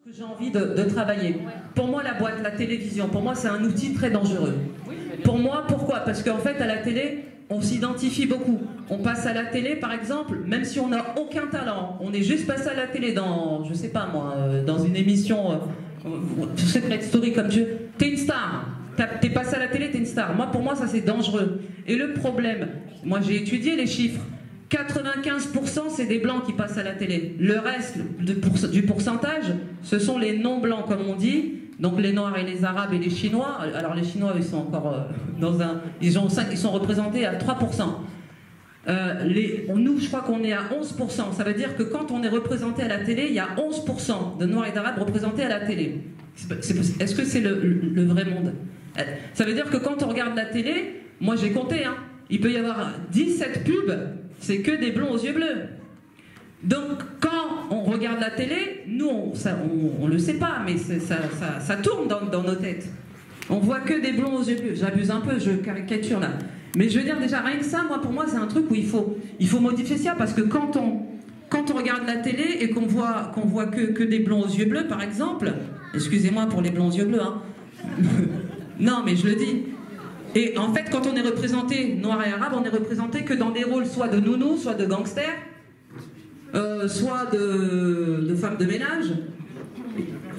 Que j'ai envie de travailler. Pour moi, la boîte, la télévision, pour moi, c'est un outil très dangereux. Pour moi, pourquoi? Parce qu'en fait, à la télé, on s'identifie beaucoup. On passe à la télé, par exemple, même si on n'a aucun talent, on est juste passé à la télé dans, je sais pas moi, dans une émission, Secret Story comme Dieu. T'es une star. T'es passé à la télé, t'es une star. Moi, pour moi, ça c'est dangereux. Et le problème, moi j'ai étudié les chiffres. 95% c'est des blancs qui passent à la télé. Le reste du pourcentage, ce sont les non-blancs comme on dit, donc les Noirs et les Arabes et les Chinois. Alors les Chinois ils sont encore dans un... ils sont représentés à 3%. Nous je crois qu'on est à 11%. Ça veut dire que quand on est représenté à la télé, il y a 11% de Noirs et d'Arabes représentés à la télé. Est-ce que c'est le vrai monde? Ça veut dire que quand on regarde la télé, moi j'ai compté, hein, il peut y avoir 17 pubs, c'est que des blonds aux yeux bleus. Donc quand on regarde la télé, nous on le sait pas, mais ça tourne dans nos têtes. On voit que des blonds aux yeux bleus. J'abuse un peu, je caricature là. Mais je veux dire déjà rien que ça, pour moi c'est un truc où il faut modifier ça, parce que quand on regarde la télé et qu'on voit que des blonds aux yeux bleus par exemple, excusez-moi pour les blonds aux yeux bleus, hein. Non mais je le dis. Et en fait, quand on est représenté noir et arabe, on est représenté que dans des rôles soit de nounou, soit de gangster, soit de femmes de ménage,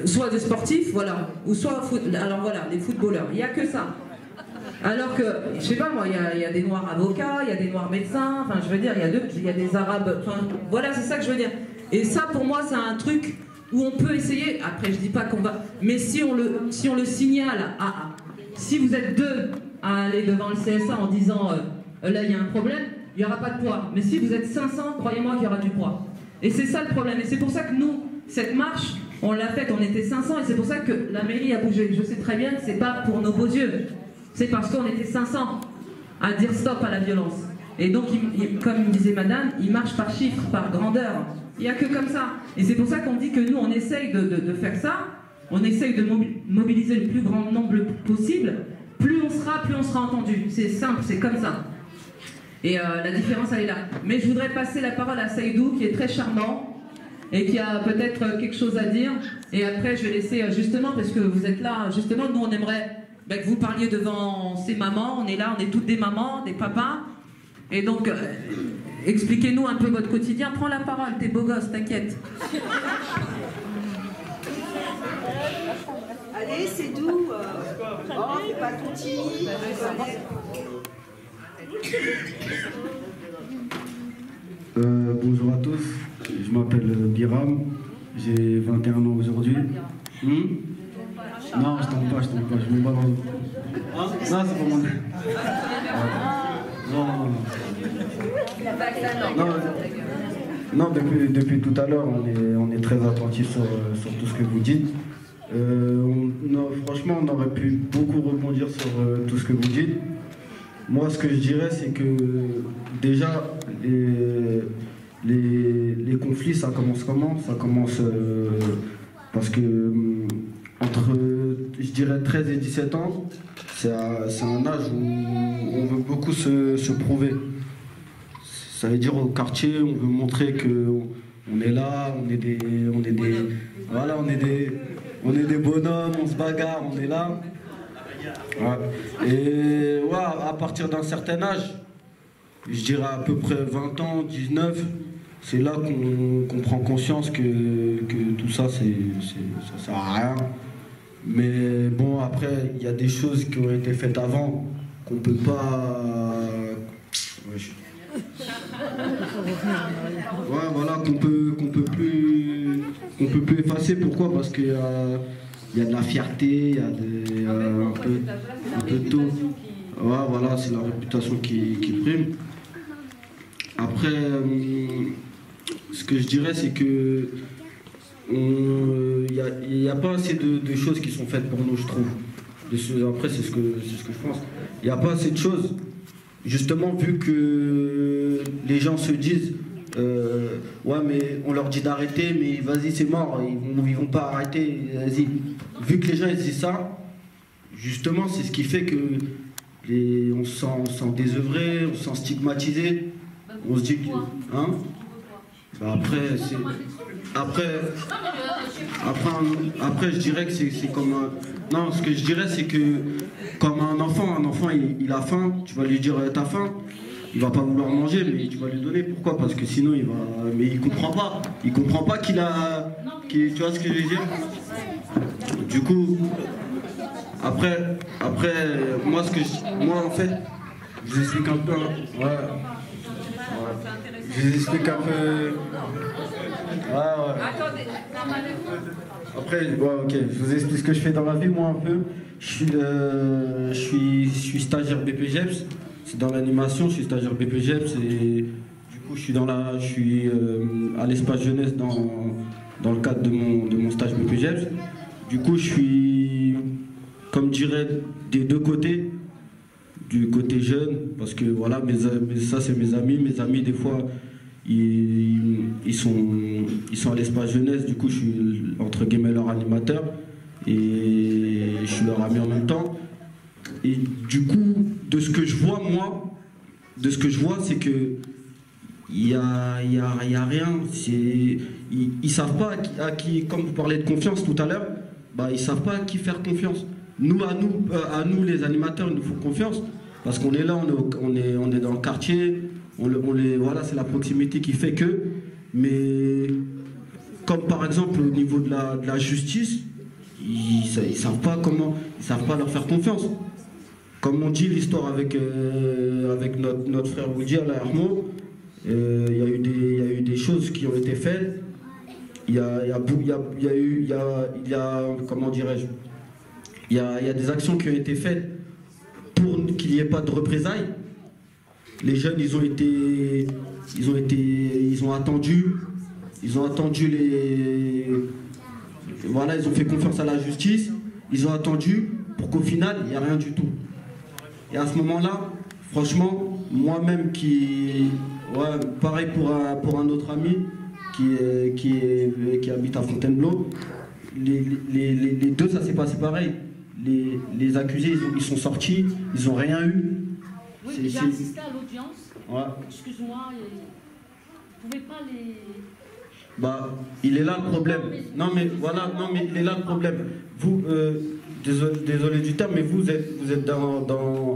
soit de sportifs, voilà, ou soit alors voilà, les footballeurs. Il n'y a que ça. Alors que, je sais pas moi, il y a des noirs avocats, il y a des noirs médecins, enfin je veux dire, il y a des arabes, enfin voilà, c'est ça que je veux dire. Et ça pour moi c'est un truc où on peut essayer, après je dis pas qu'on va, mais si on le signale si vous êtes deux à aller devant le CSA en disant là il y a un problème, il n'y aura pas de poids. Mais si vous êtes 500, croyez-moi qu'il y aura du poids. Et c'est ça le problème. Et c'est pour ça que nous, cette marche, on l'a faite, on était 500, et c'est pour ça que la mairie a bougé. Je sais très bien que c'est pas pour nos beaux yeux. C'est parce qu'on était 500 à dire stop à la violence. Et donc, comme disait madame, il marche par chiffre, par grandeur. Il n'y a que comme ça. Et c'est pour ça qu'on dit que nous, on essaye de faire ça. On essaye de mobiliser le plus grand nombre possible. Plus on sera entendu. C'est simple, c'est comme ça. Et la différence, elle est là. Mais je voudrais passer la parole à Saïdou, qui est très charmant et qui a peut-être quelque chose à dire. Et après, je vais laisser, justement, parce que vous êtes là, justement, nous, on aimerait que vous parliez devant ces mamans. On est là, on est toutes des mamans, des papas. Et donc, expliquez-nous un peu votre quotidien. Prends la parole, t'es beau gosse, t'inquiète. Allez, c'est doux. Oh, fais pas ton timide. Bonjour à tous, je m'appelle Biram, j'ai 21 ans aujourd'hui. Non, je tombe pas, je me balance. Non, c'est pas mon... Non, depuis tout à l'heure, on est très attentif sur tout ce que vous dites. Franchement, on aurait pu beaucoup rebondir sur tout ce que vous dites. Moi, ce que je dirais, c'est que déjà, les conflits, ça commence comment? Ça commence parce que entre, je dirais, 13 et 17 ans, c'est un âge où on veut beaucoup se prouver. Ça veut dire au quartier, on veut montrer qu'on est là, on est des bonhommes, on se bagarre, on est là. Ouais. Et ouais, à partir d'un certain âge, je dirais à peu près 20 ans, 19, c'est là qu'on prend conscience que tout ça, ça sert à rien. Mais bon, après, il y a des choses qui ont été faites avant qu'on peut pas... Ouais, voilà, qu'on peut plus effacer. Pourquoi? Parce qu'il y a de la fierté, il y a un peu de tout. Ouais, voilà, c'est la réputation qui prime. Après, ce que je dirais, c'est que il n'y a pas assez de choses qui sont faites pour nous, je trouve. Après, c'est ce que je pense. Il n'y a pas assez de choses. Justement, vu que les gens se disent ouais, mais on leur dit d'arrêter, mais vas-y, c'est mort, ils vont pas arrêter, vas-y. Vu que les gens ils disent ça, justement, c'est ce qui fait que on se sent désœuvré, on se sent stigmatisé. On se dit que. Hein? Bah après, c'est. après, je dirais que c'est comme un... Non, ce que je dirais, c'est que comme un enfant, il a faim, tu vas lui dire t'as faim, il va pas vouloir manger, mais tu vas lui donner. Pourquoi? Parce que sinon il va... Mais il comprend pas qu'il a... Tu vois ce que je veux dire? Du coup, après, moi en fait, je vous explique un peu. Ouais. Je vous explique un peu. Ouais. Après, ok, je vous explique ce que je fais dans la vie, moi un peu. Je suis stagiaire BPGEPS, c'est dans l'animation, je suis stagiaire BPGEPS et du coup je suis à l'espace jeunesse dans le cadre de mon stage BPGEPS. Du coup je suis, comme dirais, des deux côtés, du côté jeune, parce que voilà, ça c'est mes amis des fois ils sont à l'espace jeunesse, du coup je suis entre guillemets leur animateur et je suis leur ami en même temps. Et du coup, de ce que je vois c'est que il y a rien. Ils savent pas à qui, comme vous parlez de confiance tout à l'heure, bah ils savent pas à qui faire confiance. À nous les animateurs, il nous faut confiance parce qu'on est là, on est dans le quartier. Voilà, c'est la proximité qui fait que. Mais comme par exemple au niveau de la justice, ils savent pas leur faire confiance. Comme on dit l'histoire avec notre frère Woody à la Hermo, il y a eu des choses qui ont été faites. Il y a comment dirais-je, il y a des actions qui ont été faites pour qu'il n'y ait pas de représailles. Les jeunes, ils ont attendu voilà, ils ont fait confiance à la justice, ils ont attendu pour qu'au final, il n'y a rien du tout. Et à ce moment-là, franchement, moi-même pareil pour un autre ami qui habite à Fontainebleau, les deux, ça s'est passé pareil. Les accusés, ils sont sortis, ils n'ont rien eu. Oui, j'ai assisté à l'audience. Ouais. Excuse-moi, vous ne pouvez pas les... Bah, il est là le problème. Non mais il est là le problème. Vous, désolé du terme, mais vous êtes dans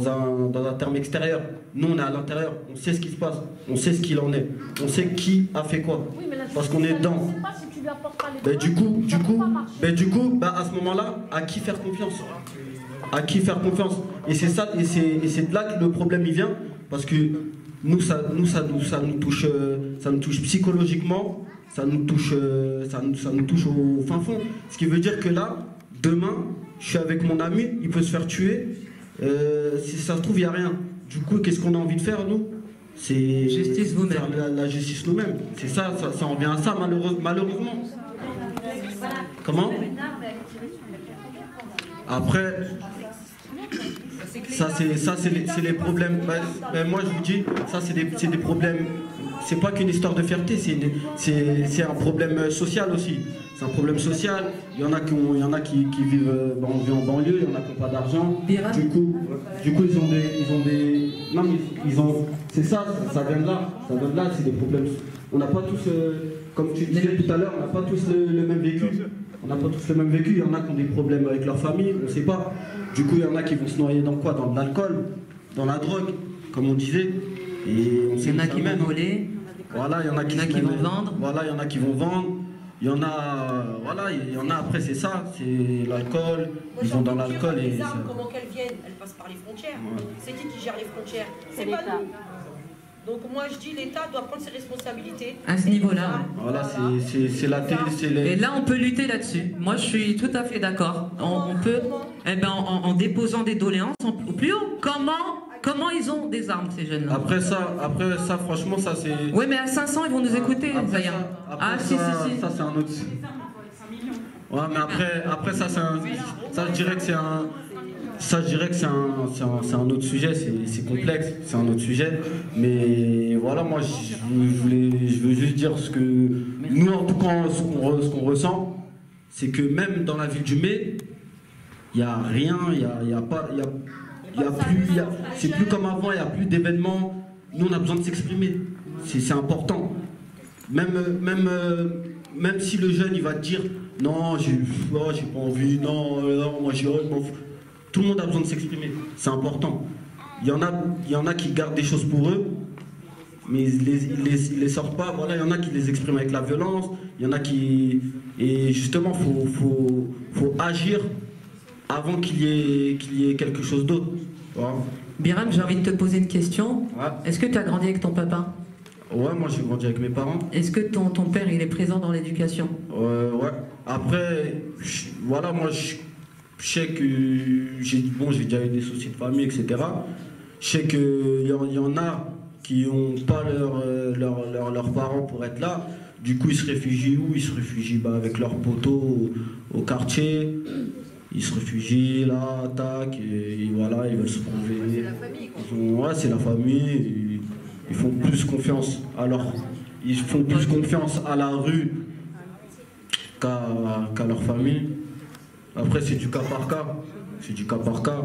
un terme extérieur. Nous, on est à l'intérieur. On sait ce qui se passe. On sait ce qu'il en est. On sait qui a fait quoi. Oui, mais parce qu'on est dedans. Je ne sais pas si tu lui apportes pas les du coup, à ce moment-là, à qui faire confiance? À qui faire confiance? Et c'est ça, et c'est de là que le problème il vient, parce que nous ça nous touche psychologiquement, ça nous touche au fin fond. Ce qui veut dire que là, demain, je suis avec mon ami, il peut se faire tuer. Si ça se trouve, il n'y a rien. Du coup, qu'est-ce qu'on a envie de faire, nous? C'est justice vous-même. La justice nous-mêmes. C'est ça en vient à ça, malheureusement. Comment? Après, ça c'est les problèmes. Moi je vous dis, ça c'est des problèmes. C'est pas qu'une histoire de fierté, c'est un problème social aussi. C'est un problème social. Il y en a qui vivent en banlieue, il y en a qui n'ont pas d'argent. Du coup ils ont des. Non mais c'est ça vient de là. Ça vient de là, c'est des problèmes. On n'a pas tous, comme tu disais tout à l'heure, on n'a pas tous le même vécu. On n'a pas tous le même vécu, il y en a qui ont des problèmes avec leur famille, on ne sait pas. Du coup, il y en a qui vont se noyer dans quoi? Dans l'alcool, dans la drogue, comme on disait. Et on sait il y en a qui vont voler. Voilà, il y en a qui vont vendre. Voilà, il y en a qui vont vendre. Il y en a après c'est ça, c'est l'alcool, ils sont dans l'alcool et... Les armes, comment qu'elles viennent? Elles passent par les frontières. Ouais. C'est qui gère les frontières? C'est pas nous. Donc moi je dis l'État doit prendre ses responsabilités. À ce niveau-là. Voilà, c'est la télé, c'est les... Et là on peut lutter là-dessus. Moi je suis tout à fait d'accord. On peut, en déposant des doléances au plus haut. Comment ils ont des armes ces jeunes-là? Après ça, franchement ça c'est... Oui mais à 500 ils vont nous écouter, Zaya. Si. Ça c'est un autre... Ouais mais après ça c'est un... Ça je dirais que c'est un... Ça, je dirais que c'est un autre sujet, c'est complexe, c'est un autre sujet. Mais voilà, moi, je veux juste dire ce que nous, en tout cas, ce qu'on ressent, c'est que même dans la ville du Mai, il n'y a rien, c'est plus comme avant, il n'y a plus d'événements. Nous, on a besoin de s'exprimer, c'est important. Même si le jeune il va te dire non, j'ai pas envie, non, moi je m'en fous. Tout le monde a besoin de s'exprimer, c'est important. Il y en a qui gardent des choses pour eux, mais ils les sortent pas. Voilà, il y en a qui les expriment avec la violence, il y en a qui... Et justement, faut agir avant qu'il y ait quelque chose d'autre. Voilà. Biram, j'ai envie de te poser une question. Ouais. Est-ce que tu as grandi avec ton papa? Ouais, moi j'ai grandi avec mes parents. Est-ce que ton père il est présent dans l'éducation? Ouais. Après, voilà, moi je sais que j'ai déjà eu des soucis de famille, etc. Je sais qu'il y en a qui n'ont pas leurs parents pour être là. Du coup, ils se réfugient où? Ils se réfugient avec leurs potos au quartier. Ils se réfugient là, tac, et voilà, ils veulent se prouver. C'est la famille, quoi. Ouais, c'est la famille. Ils font plus confiance ils font plus confiance à la rue qu'à leur famille. Après, c'est du cas par cas. C'est du cas par cas.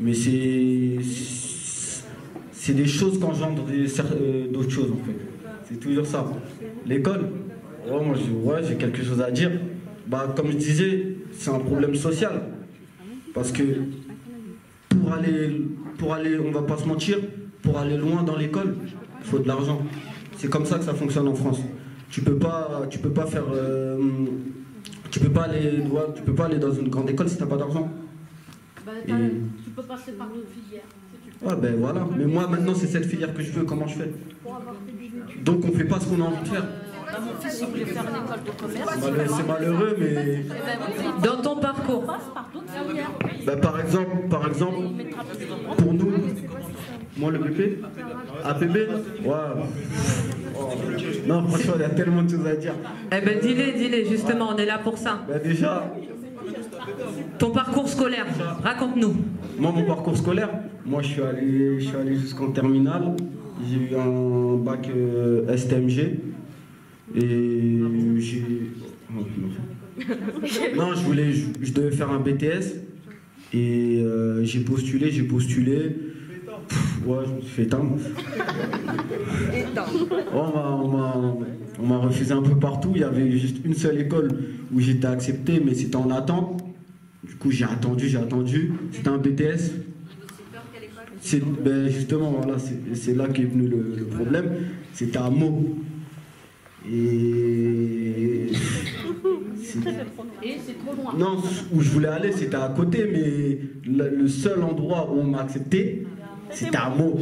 Mais c'est des choses qu'engendrent d'autres choses, en fait. C'est toujours ça. L'école, moi, j'ai quelque chose à dire. Comme je disais, c'est un problème social. Parce que pour aller, on va pas se mentir, pour aller loin dans l'école, il faut de l'argent. C'est comme ça que ça fonctionne en France. Tu peux pas aller dans une grande école si t'as pas d'argent. Tu peux passer par d'autres filières. Ouais, ben voilà. Mais moi maintenant c'est cette filière que je veux. Comment je fais? Donc on fait pas ce qu'on a envie de faire. Mon fils, il voulait faire une école de commerce. C'est malheureux, mais Dans ton parcours, Passe par d'autres filières. par exemple, pour nous, moi le BP, APB, ouais. Non, franchement, il y a tellement de choses à dire. eh ben dis-les, justement, on est là pour ça. Déjà, Ton parcours scolaire, raconte-nous. moi mon parcours scolaire, moi je suis allé jusqu'en terminale. J'ai eu un bac STMG et j'ai... Non, je devais faire un BTS et j'ai postulé. Ouais, je me suis fait éteindre. On m'a refusé un peu partout. Il y avait juste une seule école où j'étais accepté, mais c'était en attente. Du coup, j'ai attendu. C'était un BTS. Justement, voilà, c'est là qu'est venu le problème. C'était à Meaux. Et c'est trop loin. non, où je voulais aller, c'était à côté, mais le seul endroit où on m'a accepté, c'était à Meaux.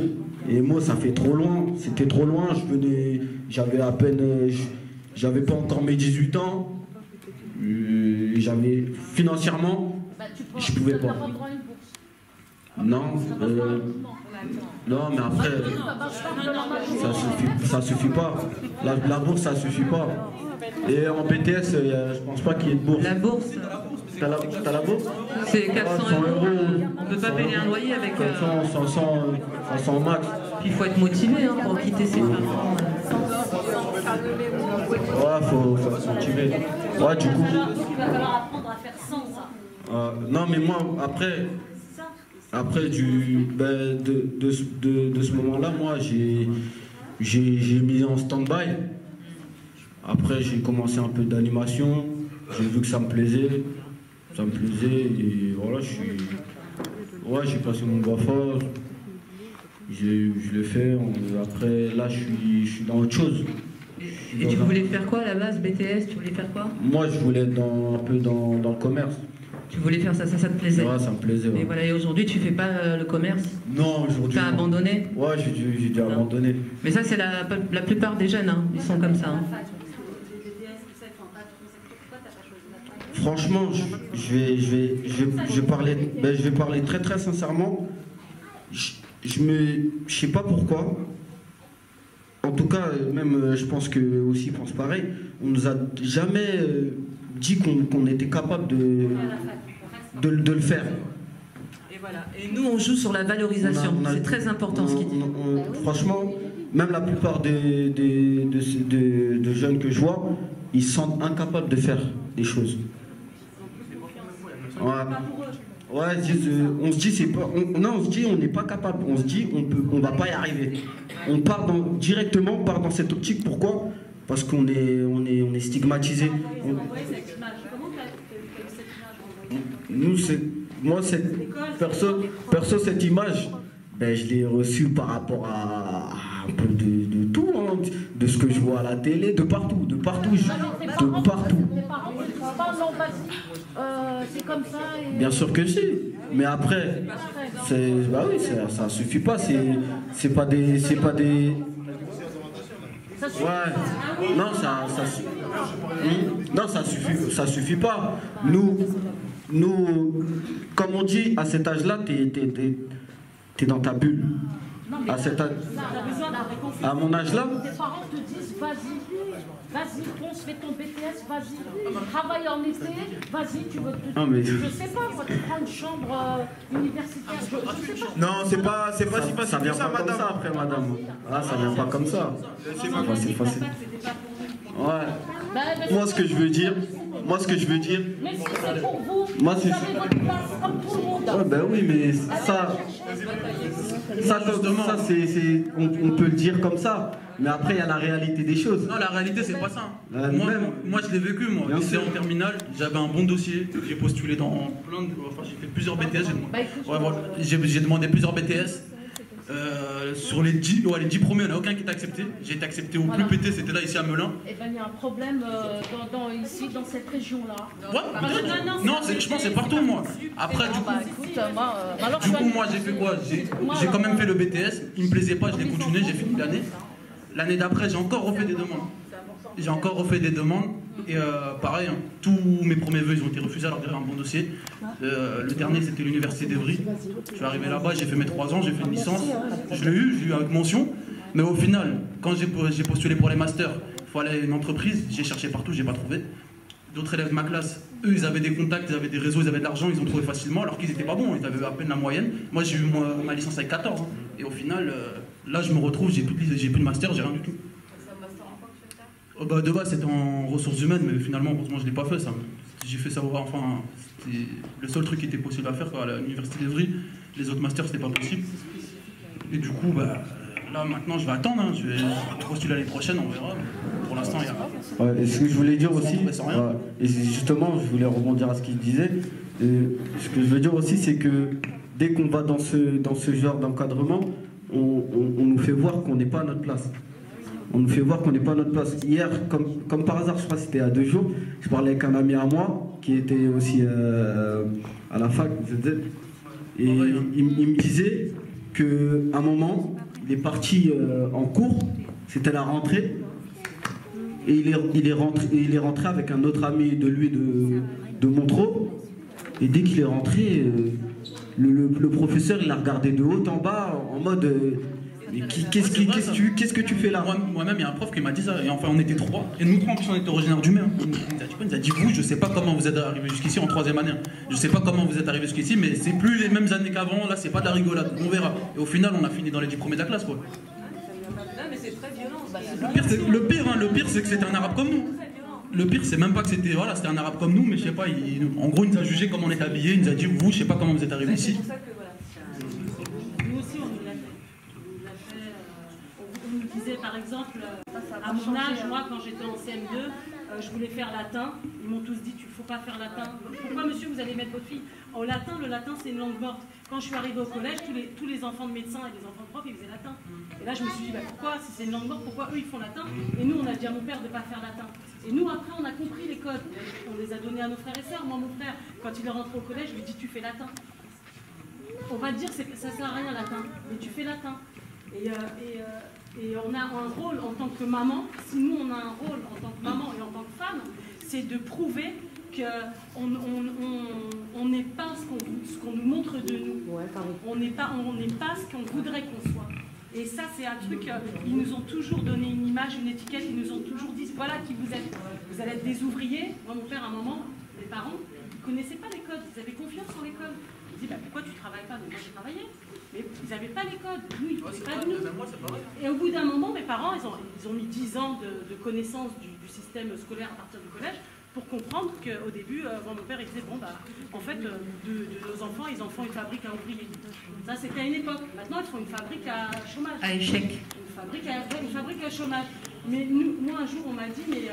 Et Meaux, ça fait trop loin. C'était trop loin. J'avais à peine, j'avais pas encore mes 18 ans. J'avais financièrement, je pouvais pas. Non, mais après, ça suffit pas. La bourse, ça suffit pas. Et en BTS, je pense pas qu'il y ait de bourse. La bourse, T'as la bourse? c'est 400 euros. On peut pas payer un loyer avec... 500 max. Puis il faut être motivé pour quitter ses parents. Ouais, faut se motiver. Ouais, du coup... Il va falloir apprendre à faire sans ça. Non, mais moi, après de ce moment-là, moi, j'ai mis en stand-by. Après, j'ai commencé un peu d'animation. J'ai vu que ça me plaisait. Et voilà, j'ai passé mon BAFA. Je l'ai fait. Après, là, je suis dans autre chose. Et tu voulais faire quoi à la base, BTS? Tu voulais faire quoi? Moi, je voulais être un peu dans le commerce. Tu voulais faire ça te plaisait? Ouais, ça me plaisait. Ouais. Et voilà, et aujourd'hui, tu fais pas le commerce? Non, aujourd'hui. T'as abandonné? Ouais, j'ai dû abandonner. Mais ça, c'est la plupart des jeunes, ils sont comme ça. Franchement, je vais parler très très sincèrement. Je sais pas pourquoi. En tout cas, même je pense que aussi pense pareil. On nous a jamais dit qu'on était capable de le faire. Et voilà. Et nous, on joue sur la valorisation. C'est très important ce qu'il dit. Franchement, même la plupart de jeunes que je vois, ils se sentent incapables de faire des choses. Ouais, on se dit c'est pas. On se dit on n'est pas capable. On se dit on va pas y arriver. On part directement dans cette optique. Pourquoi? parce qu'on est stigmatisé. Nous, moi, perso, cette image, ben, je l'ai reçue par rapport à un peu de tout, hein, de ce que je vois à la télé, de partout. C'est comme ça. Bien sûr que si, mais après, bah oui, ça suffit pas, c'est pas des. Ouais, non, ça suffit pas. Nous, comme on dit, à cet âge-là, t'es dans ta bulle. À cet âge, à mon âge là. Tes parents te disent vas-y, fonce, fais ton BTS, vas-y, travaille en été, vas-y, tu veux te... Non, mais... Je sais pas, moi, tu prends une chambre universitaire, je sais pas. Non, c'est pas si facile ça vient pas comme ça après, madame. Ah, ça vient pas comme ça. C'est facile. Ouais. Moi, ce que je veux dire. Mais si c'est pour vous, vous avez votre place comme tout le monde. Ouais, ben oui, mais on peut le dire comme ça. Mais après, il y a la réalité des choses. Non, la réalité, c'est pas ça. Moi, je l'ai vécu, moi. J'étais en terminale, j'avais un bon dossier. J'ai postulé dans plein de. Enfin, j'ai fait plusieurs BTS. J'ai demandé plusieurs BTS. Sur les 10 premiers, il n'y en a aucun qui était accepté. J'ai été accepté au plus pété, c'était là, ici à Melun. Et ben, il y a un problème ici, dans cette région-là. Ouais, non, je pense que c'est partout, moi. Après, du coup, moi, j'ai fait quoi? J'ai quand même fait le BTS. Il me plaisait pas, je l'ai continué, j'ai fini l'année. L'année d'après, j'ai encore refait des demandes. Et pareil, hein, tous mes premiers vœux, ils ont été refusés alors que j'avais un bon dossier. Le dernier, c'était l'université d'Evry. Je suis arrivé là-bas, j'ai fait mes 3 ans, j'ai fait une licence. Je l'ai eu avec mention. Mais au final, quand j'ai postulé pour les masters, il faut aller à une entreprise. J'ai cherché partout, j'ai pas trouvé. D'autres élèves de ma classe, eux, ils avaient des contacts, ils avaient des réseaux, ils avaient de l'argent, ils ont trouvé facilement, alors qu'ils étaient pas bons, ils avaient à peine la moyenne. Moi, j'ai eu ma licence avec 14 ans. Et au final, là, je me retrouve, j'ai plus de master, j'ai rien du tout. De base, c'était en ressources humaines, mais finalement, heureusement, je l'ai pas fait, ça. J'ai fait ça, enfin, c'était le seul truc qui était possible à faire à l'université d'Evry. Les autres masters, c'était pas possible. Et du coup, là, maintenant, je vais attendre, hein. Je vais postuler l'année prochaine, on verra. Pour l'instant, il y a... Ouais, et ce que je voulais dire aussi, et justement, je voulais rebondir à ce qu'il disait, ce que je veux dire aussi, c'est que dès qu'on va dans ce genre d'encadrement, on nous fait voir qu'on n'est pas à notre place. On nous fait voir qu'on n'est pas à notre place. Hier, comme par hasard, je crois que c'était à 2 jours, je parlais avec un ami à moi qui était aussi à la fac, et il me disait qu'à un moment, il est parti en cours, c'était la rentrée, et il est rentré avec un autre ami de lui de Montreux, et dès qu'il est rentré, le professeur il l'a regardé de haut en bas en mode qu'est-ce que tu fais là? Moi-même, il y a un prof qui m'a dit ça, et enfin on était 3, et nous 3 en plus on était originaires du Maine. Il nous a dit vous, je sais pas comment vous êtes arrivés jusqu'ici en 3e année, je sais pas comment vous êtes arrivés jusqu'ici, mais c'est plus les mêmes années qu'avant, là c'est pas de la rigolade, on verra. Et au final on a fini dans les 10 premiers de la classe quoi. Non, mais c'est très violent. Le pire c'est que c'était un arabe comme nous. Le pire c'est même pas que c'était un arabe comme nous, mais je sais pas, en gros il nous a jugé comment on était habillés, il nous a dit vous, je sais pas comment vous êtes arrivés ici. Par exemple, à mon âge, moi, quand j'étais en CM2, je voulais faire latin. Ils m'ont tous dit, tu ne faut pas faire latin. Pourquoi, monsieur, vous allez mettre votre fille au latin? Le latin, c'est une langue morte. Quand je suis arrivée au collège, tous les enfants de médecins et les enfants de profs, ils faisaient latin. Et là, je me suis dit, pourquoi, si c'est une langue morte, pourquoi eux, ils font latin? Et nous, on a dit à mon père de ne pas faire latin. Et nous, après, on a compris les codes. On les a donnés à nos frères et sœurs. Moi, mon frère, quand il est rentré au collège, je lui ai dit, tu fais latin. On va dire, ça ne sert à rien, latin. Mais tu fais latin. Et on a un rôle en tant que maman, si nous on a un rôle en tant que maman et en tant que femme, c'est de prouver qu'on n'est pas ce qu'on nous montre de nous. On n'est pas ce qu'on voudrait qu'on soit. Et ça c'est un truc, ils nous ont toujours donné une image, une étiquette, ils nous ont toujours dit voilà qui vous êtes. Vous allez être des ouvriers. Moi mon père à un moment, mes parents, ils ne connaissaient pas les codes, ils avaient confiance en les codes. Ils disaient pourquoi tu ne travailles pas? Mais moi j'ai travaillé. Mais ils n'avaient pas les codes, nous ils ne connaissaient pas de nous. Et au bout d'un moment, mes parents, ils ont mis 10 ans de connaissance du système scolaire à partir du collège pour comprendre qu'au début, mon père il disait en fait, de nos enfants, ils en font une fabrique à ouvriers. Ça c'était à une époque. Maintenant, ils font une fabrique à chômage. À échec. Une fabrique à chômage. Mais moi, un jour, on m'a dit, mais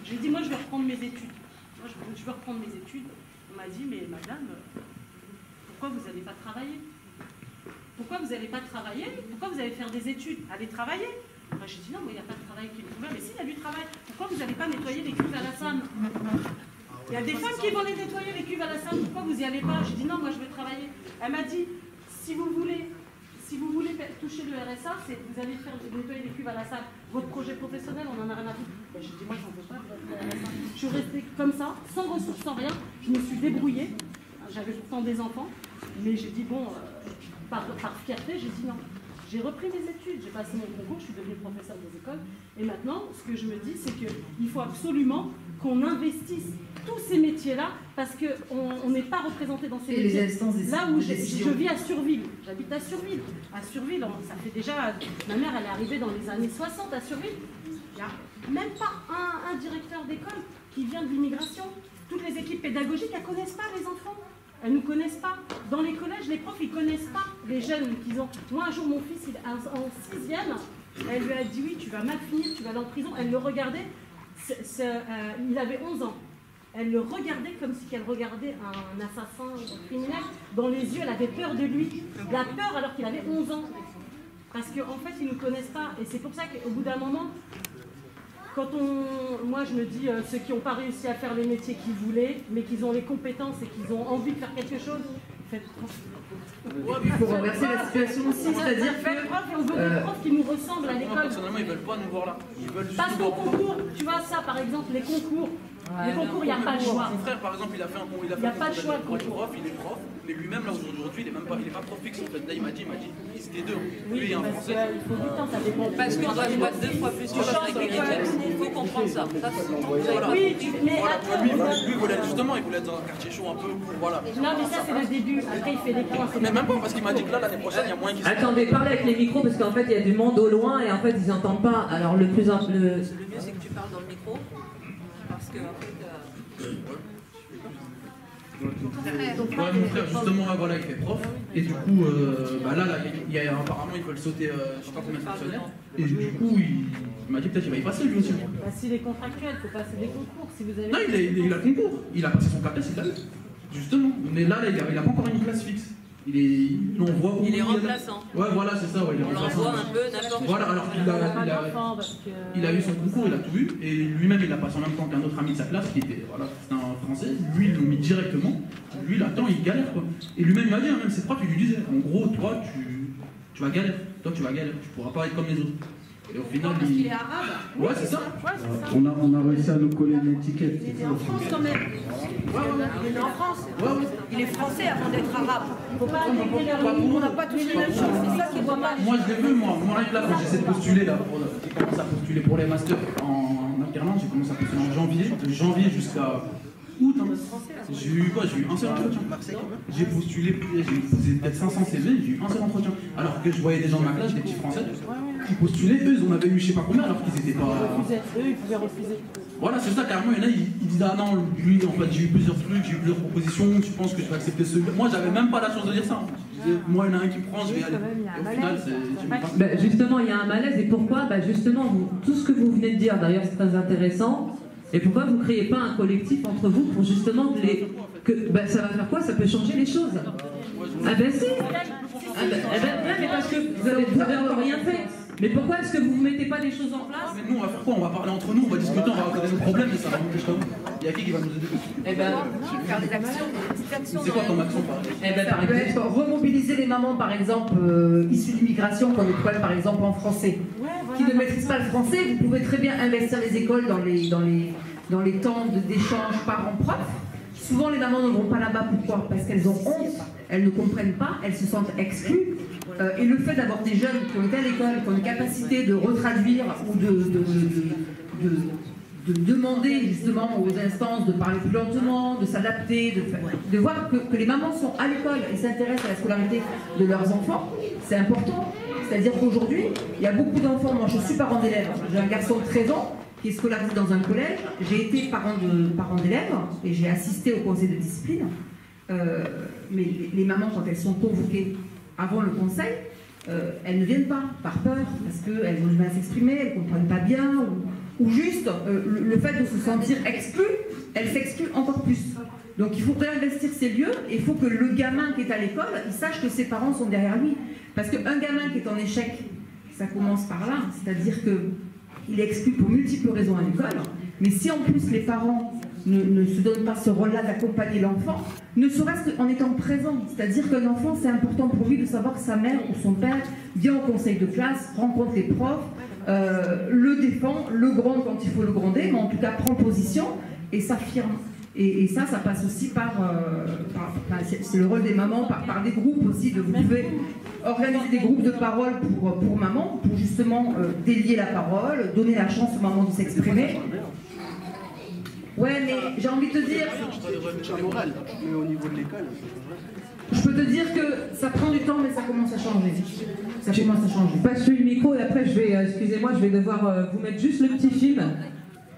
j'ai dit, moi, je vais reprendre mes études. Moi, je veux reprendre mes études. On m'a dit, mais madame, pourquoi vous n'allez pas travailler? Pourquoi vous n'allez pas travailler? Pourquoi vous allez faire des études? Allez travailler. J'ai dit, non, mais il n'y a pas de travail qui est ouvert. Mais si, il y a du travail. Pourquoi vous n'allez pas nettoyer les cuves à la SAM? Il y a des femmes qui vont les nettoyer, les cuves à la SAM. Pourquoi vous n'y allez pas? J'ai dit, non, moi, je veux travailler. Elle m'a dit, si vous voulez toucher le RSA, c'est vous allez faire nettoyer les cuves à la salle. Votre projet professionnel, on en a rien à foutre. Ben, j'ai dit, moi, j'en veux pas. Je suis restée comme ça, sans ressources, sans rien. Je me suis débrouillée. J'avais pourtant des enfants. Mais j'ai dit, bon, par fierté, j'ai dit non. J'ai repris mes études, j'ai passé mon concours, je suis devenue professeur des écoles. Et maintenant, ce que je me dis, c'est qu'il faut absolument qu'on investisse tous ces métiers-là, parce qu'on n'est pas représenté dans ces métiers. Là où je vis à Surville, j'habite à Surville. À Surville, ça fait déjà... Ma mère, elle est arrivée dans les années 60 à Surville. Il n'y a même pas un directeur d'école qui vient de l'immigration. Toutes les équipes pédagogiques, elles ne connaissent pas les enfants. Elles ne nous connaissent pas. Dans les collèges, les profs, ils ne connaissent pas les jeunes qu'ils ont. Moi, un jour, mon fils, en 6e, elle lui a dit, oui, tu vas mal finir, tu vas aller en prison. Elle le regardait, il avait 11 ans. Elle le regardait comme si elle regardait un assassin criminel. Dans les yeux, elle avait peur de lui. La peur alors qu'il avait 11 ans. Parce qu'en fait, ils ne nous connaissent pas. Et c'est pour ça qu'au bout d'un moment, moi je me dis, ceux qui n'ont pas réussi à faire les métiers qu'ils voulaient, mais qu'ils ont les compétences et qu'ils ont envie de faire quelque chose, faites prof. Il faut renverser la situation aussi, c'est-à-dire que... On veut des profs qui nous ressemblent à l'école. Personnellement, ils ne veulent pas nous voir là. Ils veulent juste... Parce qu'au concours, tu vois ça par exemple, les concours. Les concours, il n'y a pas le choix. Mon frère, par exemple, il a fait un concours. Il n'y a pas de choix. Pour être prof, il est prof. Mais lui-même, là, aujourd'hui, il n'est pas prof fixe. En fait, là, il m'a dit, c'était deux. Oui, lui et un parce français. qu'il faut du temps, ça dépend. Parce qu'on doit mettre 2 fois plus de chance avec les GEPS. Il faut comprendre ça. Oui, mais lui, il voulait justement, il voulait être dans un quartier chaud un peu. Voilà. Non, mais ça, c'est le début. Après, il fait des points. Mais même pas, parce qu'il m'a dit que là, l'année prochaine, il y a moins qui se... Attendez, parlez avec les micros, parce qu'en fait, il y a du monde au loin et en fait, ils n'entendent pas. Alors, le mieux, c'est que tu parles dans le micro. Parce que, en fait. Ouais, mon frère justement voilà, il fait prof et du coup apparemment ils veulent sauter je sais pas combien de fonctionnaires et du coup il m'a dit peut-être qu'il va y passer lui aussi. Bah, s'il est contractuel, il faut passer des concours. Si vous avez... Non, il a le concours, il a passé son CAPES, il l'a eu justement, mais là il a pas encore une classe fixe. Il est remplaçant. Ouais, voilà, c'est ça, ouais, il est remplaçant. On l'envoie un peu n'importe où. Voilà, alors il a eu son concours, il a tout eu, et lui-même il a passé en même temps qu'un autre ami de sa classe qui était, voilà, c'était un français, lui ils l'ont mis directement, lui il attend, il galère quoi. Et lui-même il m'a dit, hein, même ses profs, il lui disait, en gros, toi tu vas galérer, tu pourras pas être comme les autres. Et au final, parce qu'il est arabe. Ouais, c'est ça. On a réussi à nous coller une étiquette. Il est en France quand même. Il est en France. Il est français avant d'être arabe. Il ne faut pas on n'a pas tous les mêmes choses. C'est ça qui voit mal. Moi je l'ai vu, moi là quand j'essaie de postuler là, j'ai commencé à postuler pour les masters en alternance, j'ai commencé à postuler en janvier, de janvier jusqu'à août. J'ai eu un seul entretien. J'ai postulé, j'ai posé peut-être 500 CV, j'ai eu un seul entretien. Alors que je voyais des gens de ma classe, des petits français, qui postulaient, eux ils en avaient eu je sais pas combien alors qu'ils étaient pas. Eux ils pouvaient refuser. Voilà, c'est ça, carrément, il y en a, ils disent ah non, lui en fait j'ai eu plusieurs trucs, j'ai eu plusieurs propositions, tu penses que je vais accepter celui-là. Moi j'avais même pas la chance de dire ça. Je disais, moi il y en a un qui me prend, je vais y aller. Et au final, c'est. Justement, il y a un malaise, et pourquoi? Justement, tout ce que vous venez de dire, d'ailleurs c'est très intéressant. Et pourquoi vous ne créez pas un collectif entre vous pour justement ça va faire quoi? Ça peut changer les choses. Ah ben si. Mais parce que vous avez encore rien fait. Mais pourquoi est-ce que vous ne mettez pas des choses en place? Mais nous on va faire quoi? On va parler entre nous, on va discuter, on va regarder nos problèmes et ça va monter jusqu'à où? Il y a qui va nous aider? Faire des actions, C'est quoi ton action par exemple, remobiliser les mamans par exemple issues d'immigration qu'on école par exemple en français, qui ne maîtrisent pas le français. Vous pouvez très bien investir les écoles dans les temps d'échange parents-prof. Souvent les mamans ne vont pas là-bas, pourquoi? Parce qu'elles ont honte, elles ne comprennent pas, elles se sentent exclues. Et le fait d'avoir des jeunes qui ont été à l'école, qui ont une capacité de retraduire ou de demander justement aux instances de parler plus lentement, de s'adapter, de voir que les mamans sont à l'école et s'intéressent à la scolarité de leurs enfants, c'est important. C'est-à-dire qu'aujourd'hui, il y a beaucoup d'enfants, moi je suis parent d'élèves, j'ai un garçon de 13 ans qui est scolarisé dans un collège, j'ai été parent d'élèves et j'ai assisté au conseil de discipline, mais les mamans quand elles sont convoquées avant le conseil, elles ne viennent pas par peur, parce qu'elles ont du mal à s'exprimer, elles ne comprennent pas bien, ou juste le fait de se sentir exclues, elles s'excluent encore plus. Donc il faut réinvestir ces lieux, et il faut que le gamin qui est à l'école, il sache que ses parents sont derrière lui. Parce qu'un gamin qui est en échec, ça commence par là, c'est-à-dire qu'il est exclu pour multiples raisons à l'école, mais si en plus les parents ne se donnent pas ce rôle-là d'accompagner l'enfant, ne serait-ce qu'en étant présent, c'est-à-dire qu'un enfant, c'est important pour lui de savoir que sa mère ou son père vient au conseil de classe, rencontre les profs, le défend, le gronde quand il faut le gronder, mais en tout cas prend position et s'affirme. Et ça passe aussi c'est le rôle des mamans, par des groupes aussi, vous pouvez organiser des groupes de parole pour maman, pour justement délier la parole, donner la chance aux mamans de s'exprimer. Ouais, mais j'ai envie de te dire... Mais au niveau de l'école... Je peux te dire que ça prend du temps, mais ça commence à changer. Ça commence à changer. Passe le micro et après, excusez-moi, je vais devoir vous mettre juste le petit film.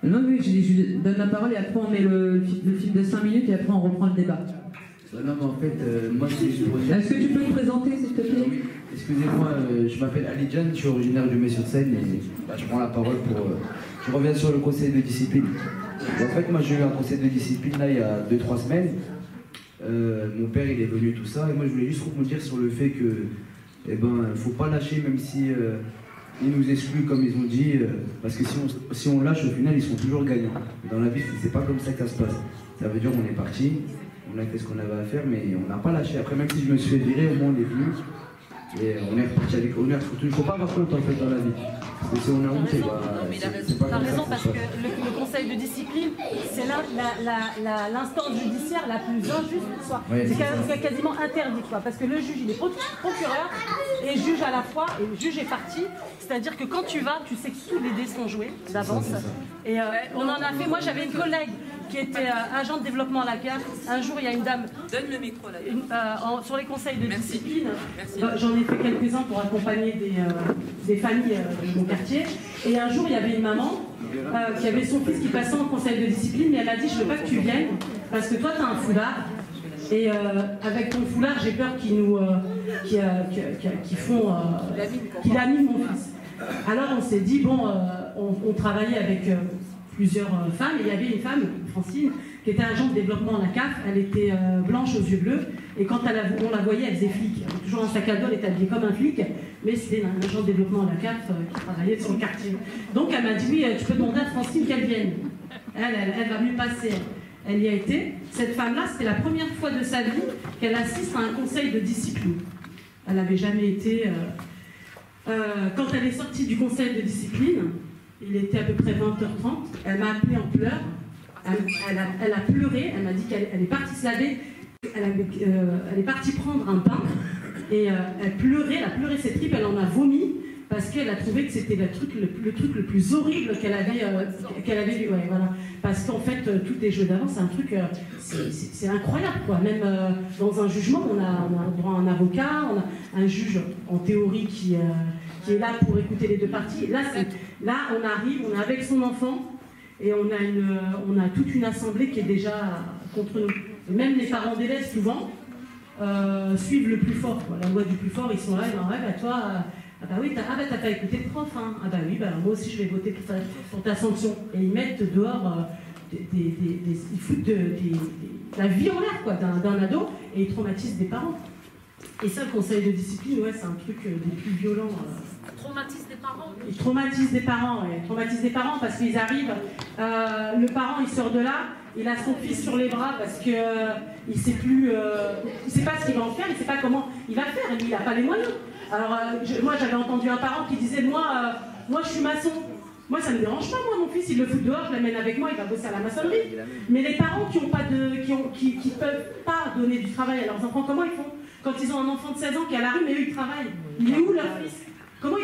Non, oui, je donne la parole et après on met le film de 5 minutes et après on reprend le débat. Non, mais en fait, moi c'est juste pour dire... Est-ce que tu peux te présenter, s'il te plaît? Oui, excusez-moi, je m'appelle Ali Djan, je suis originaire du Mets-sur-Seine et je prends la parole pour... je reviens sur le conseil de discipline. En fait, moi j'ai eu un conseil de discipline là il y a 2-3 semaines. Mon père il est venu, tout ça, et moi je voulais juste rebondir sur le fait que, faut pas lâcher même si ils nous excluent comme ils ont dit, parce que si on lâche au final ils sont toujours gagnants. Dans la vie c'est pas comme ça que ça se passe. Ça veut dire qu'on est parti, on a fait ce qu'on avait à faire, mais on n'a pas lâché. Après même si je me suis fait virer, au moins on est venu. Et on est reparti avec honneur. Il ne faut pas avoir honte en fait dans la vie. Parce que si on a honte, c'est pas T'as raison, parce que le conseil de discipline, c'est l'instance judiciaire la plus injuste qui soit. Ouais, c'est quasiment interdit, quoi. Parce que le juge, il est procureur et juge à la fois, et le juge est parti. C'est-à-dire que quand tu vas, tu sais que tous les dés sont joués d'avance. Et on en a fait, moi j'avais une collègue qui était agent de développement à la CAF. Un jour, il y a une dame... Donne le micro, là. Sur les conseils de discipline, j'en ai fait quelques-uns pour accompagner des familles de mon quartier. Et un jour, il y avait une maman qui avait son fils qui passait en conseil de discipline, mais elle a dit, je ne veux pas que tu viennes, parce que toi, tu as un foulard. Et avec ton foulard, j'ai peur qu'ils laminent mon fils. Alors, on s'est dit, bon, on travaillait avec... plusieurs femmes, et il y avait une femme, Francine, qui était agent de développement à la CAF. Elle était blanche aux yeux bleus, et quand on la voyait, elle faisait flic. Elle avait toujours un sac à dos, elle était habillée comme un flic, mais c'était un agent de développement à la CAF qui travaillait sur le quartier. Donc elle m'a dit, oui, tu peux demander à Francine qu'elle vienne. Elle va mieux passer. Elle y a été. Cette femme-là, c'était la première fois de sa vie qu'elle assiste à un conseil de discipline. Elle n'avait jamais été... quand elle est sortie du conseil de discipline, il était à peu près 20h30, elle m'a appelée en pleurs, elle a pleuré, elle m'a dit qu'elle est partie se laver, elle est partie prendre un bain, et elle a pleuré ses tripes, elle en a vomi, parce qu'elle a trouvé que c'était le truc le plus horrible qu'elle avait vu. Ouais, voilà. Parce qu'en fait, tous les jeux d'avant, c'est un truc, c'est incroyable, quoi. Même dans un jugement, on a droit à un avocat, on a un juge en théorie qui est là pour écouter les deux parties. Là, on arrive, on est avec son enfant, et on a toute une assemblée qui est déjà contre nous. Et même les parents d'élèves, souvent, suivent le plus fort, quoi. La loi du plus fort, ils sont là, ils disent, ouais, bah toi, ah bah oui, t'as pas écouté le prof, hein. Ah bah oui, bah moi aussi je vais voter pour ta sanction. Et ils mettent dehors, ils foutent la vie en l'air, quoi, d'un ado, et ils traumatisent des parents. Et ça, le conseil de discipline, ouais, c'est un truc des plus violents. Traumatise des parents. Ils traumatisent des parents, ouais. Ils traumatisent des parents parce qu'ils arrivent, le parent il sort de là, il a son fils sur les bras parce que il sait plus, il sait pas ce qu'il va en faire, il sait pas comment il va le faire, et lui il a pas les moyens. Alors moi j'avais entendu un parent qui disait moi je suis maçon. Moi ça me dérange pas, moi mon fils il le fout dehors, je l'amène avec moi, il va bosser à la maçonnerie. Mais les parents qui peuvent pas donner du travail à leurs enfants, comment ils font? Quand ils ont un enfant de 16 ans qui est à la rue, mais eux ils travaillent. Il est où leur fils? Comment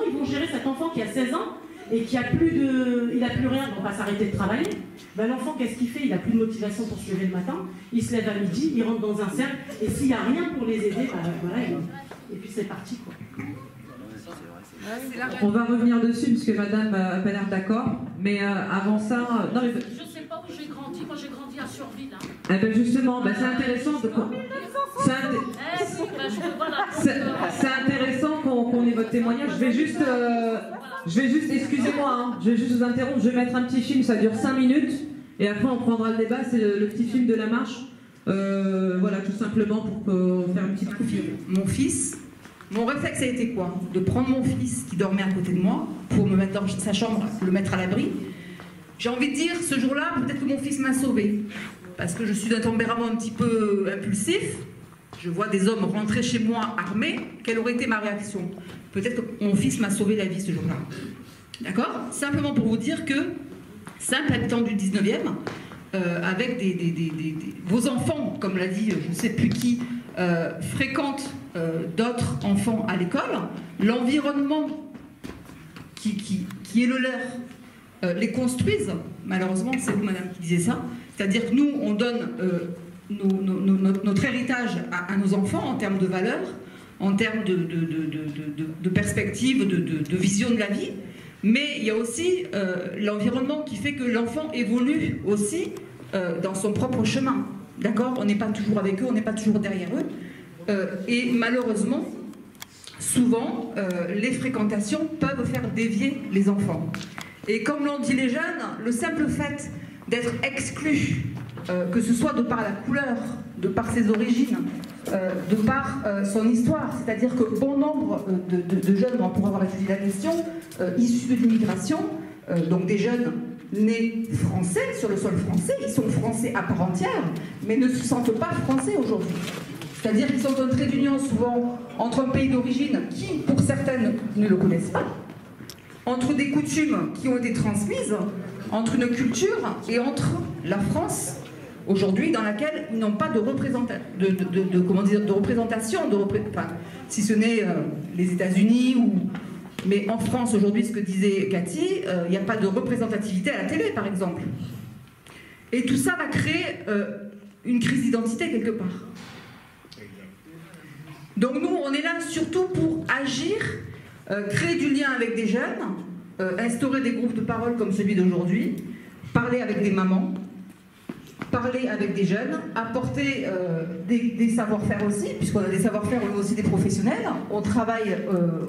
ils vont gérer cet enfant qui a 16 ans et qui a plus rien, on va s'arrêter de travailler? Ben, l'enfant, qu'est-ce qu'il fait? Il n'a plus de motivation pour se lever le matin, il se lève à midi, il rentre dans un cercle, et s'il n'y a rien pour les aider, ben, voilà, et puis c'est parti, quoi. On va revenir dessus parce que madame n'a pas l'air d'accord, mais avant ça... non, mais... Je ne sais pas où j'ai grandi, moi j'ai grandi à Surville. Hein. Eh ben justement, ben c'est intéressant de... C'est intéressant témoignage. Je vais juste, excusez-moi, hein, je vais juste vous interrompre. Je vais mettre un petit film, ça dure 5 minutes. Et après, on prendra le débat. C'est le petit film de la marche. Voilà, tout simplement pour faire une petite coupure. Mon fils, mon réflexe a été quoi? De prendre mon fils qui dormait à côté de moi pour me mettre dans sa chambre, le mettre à l'abri. J'ai envie de dire, ce jour-là, peut-être que mon fils m'a sauvée. Parce que je suis d'un tempérament un petit peu impulsif. Je vois des hommes rentrer chez moi armés. Quelle aurait été ma réaction? Peut-être que mon fils m'a sauvé la vie ce jour-là. D'accord? Simplement pour vous dire que, simple habitant du 19e, avec vos enfants, comme l'a dit je ne sais plus qui, fréquentent d'autres enfants à l'école, l'environnement qui est le leur les construisent. Malheureusement, c'est vous, madame, qui disiez ça. C'est-à-dire que nous, on donne notre héritage à nos enfants en termes de valeurs, en termes de perspective, de vision de la vie. Mais il y a aussi l'environnement qui fait que l'enfant évolue aussi dans son propre chemin. D'accord? On n'est pas toujours avec eux, on n'est pas toujours derrière eux. Et malheureusement, souvent, les fréquentations peuvent faire dévier les enfants. Et comme l'ont dit les jeunes, le simple fait d'être exclu, que ce soit de par la couleur, de par ses origines, de par son histoire, c'est-à-dire que bon nombre de jeunes, pour avoir étudié la question, issus de l'immigration, donc des jeunes nés français, sur le sol français, ils sont français à part entière, mais ne se sentent pas français aujourd'hui. C'est-à-dire qu'ils sont un trait d'union souvent entre un pays d'origine qui, pour certaines, ne le connaissent pas, entre des coutumes qui ont été transmises, entre une culture et entre la France, aujourd'hui, dans laquelle ils n'ont pas de représentation, si ce n'est les États-Unis ou... Mais en France, aujourd'hui, ce que disait Cathy, il n'y a pas de représentativité à la télé, par exemple. Et tout ça va créer une crise d'identité quelque part. Donc nous, on est là surtout pour agir, créer du lien avec des jeunes, instaurer des groupes de parole comme celui d'aujourd'hui, parler avec des mamans, parler avec des jeunes, apporter des savoir-faire aussi, puisqu'on a des savoir-faire, on a aussi des professionnels. On travaille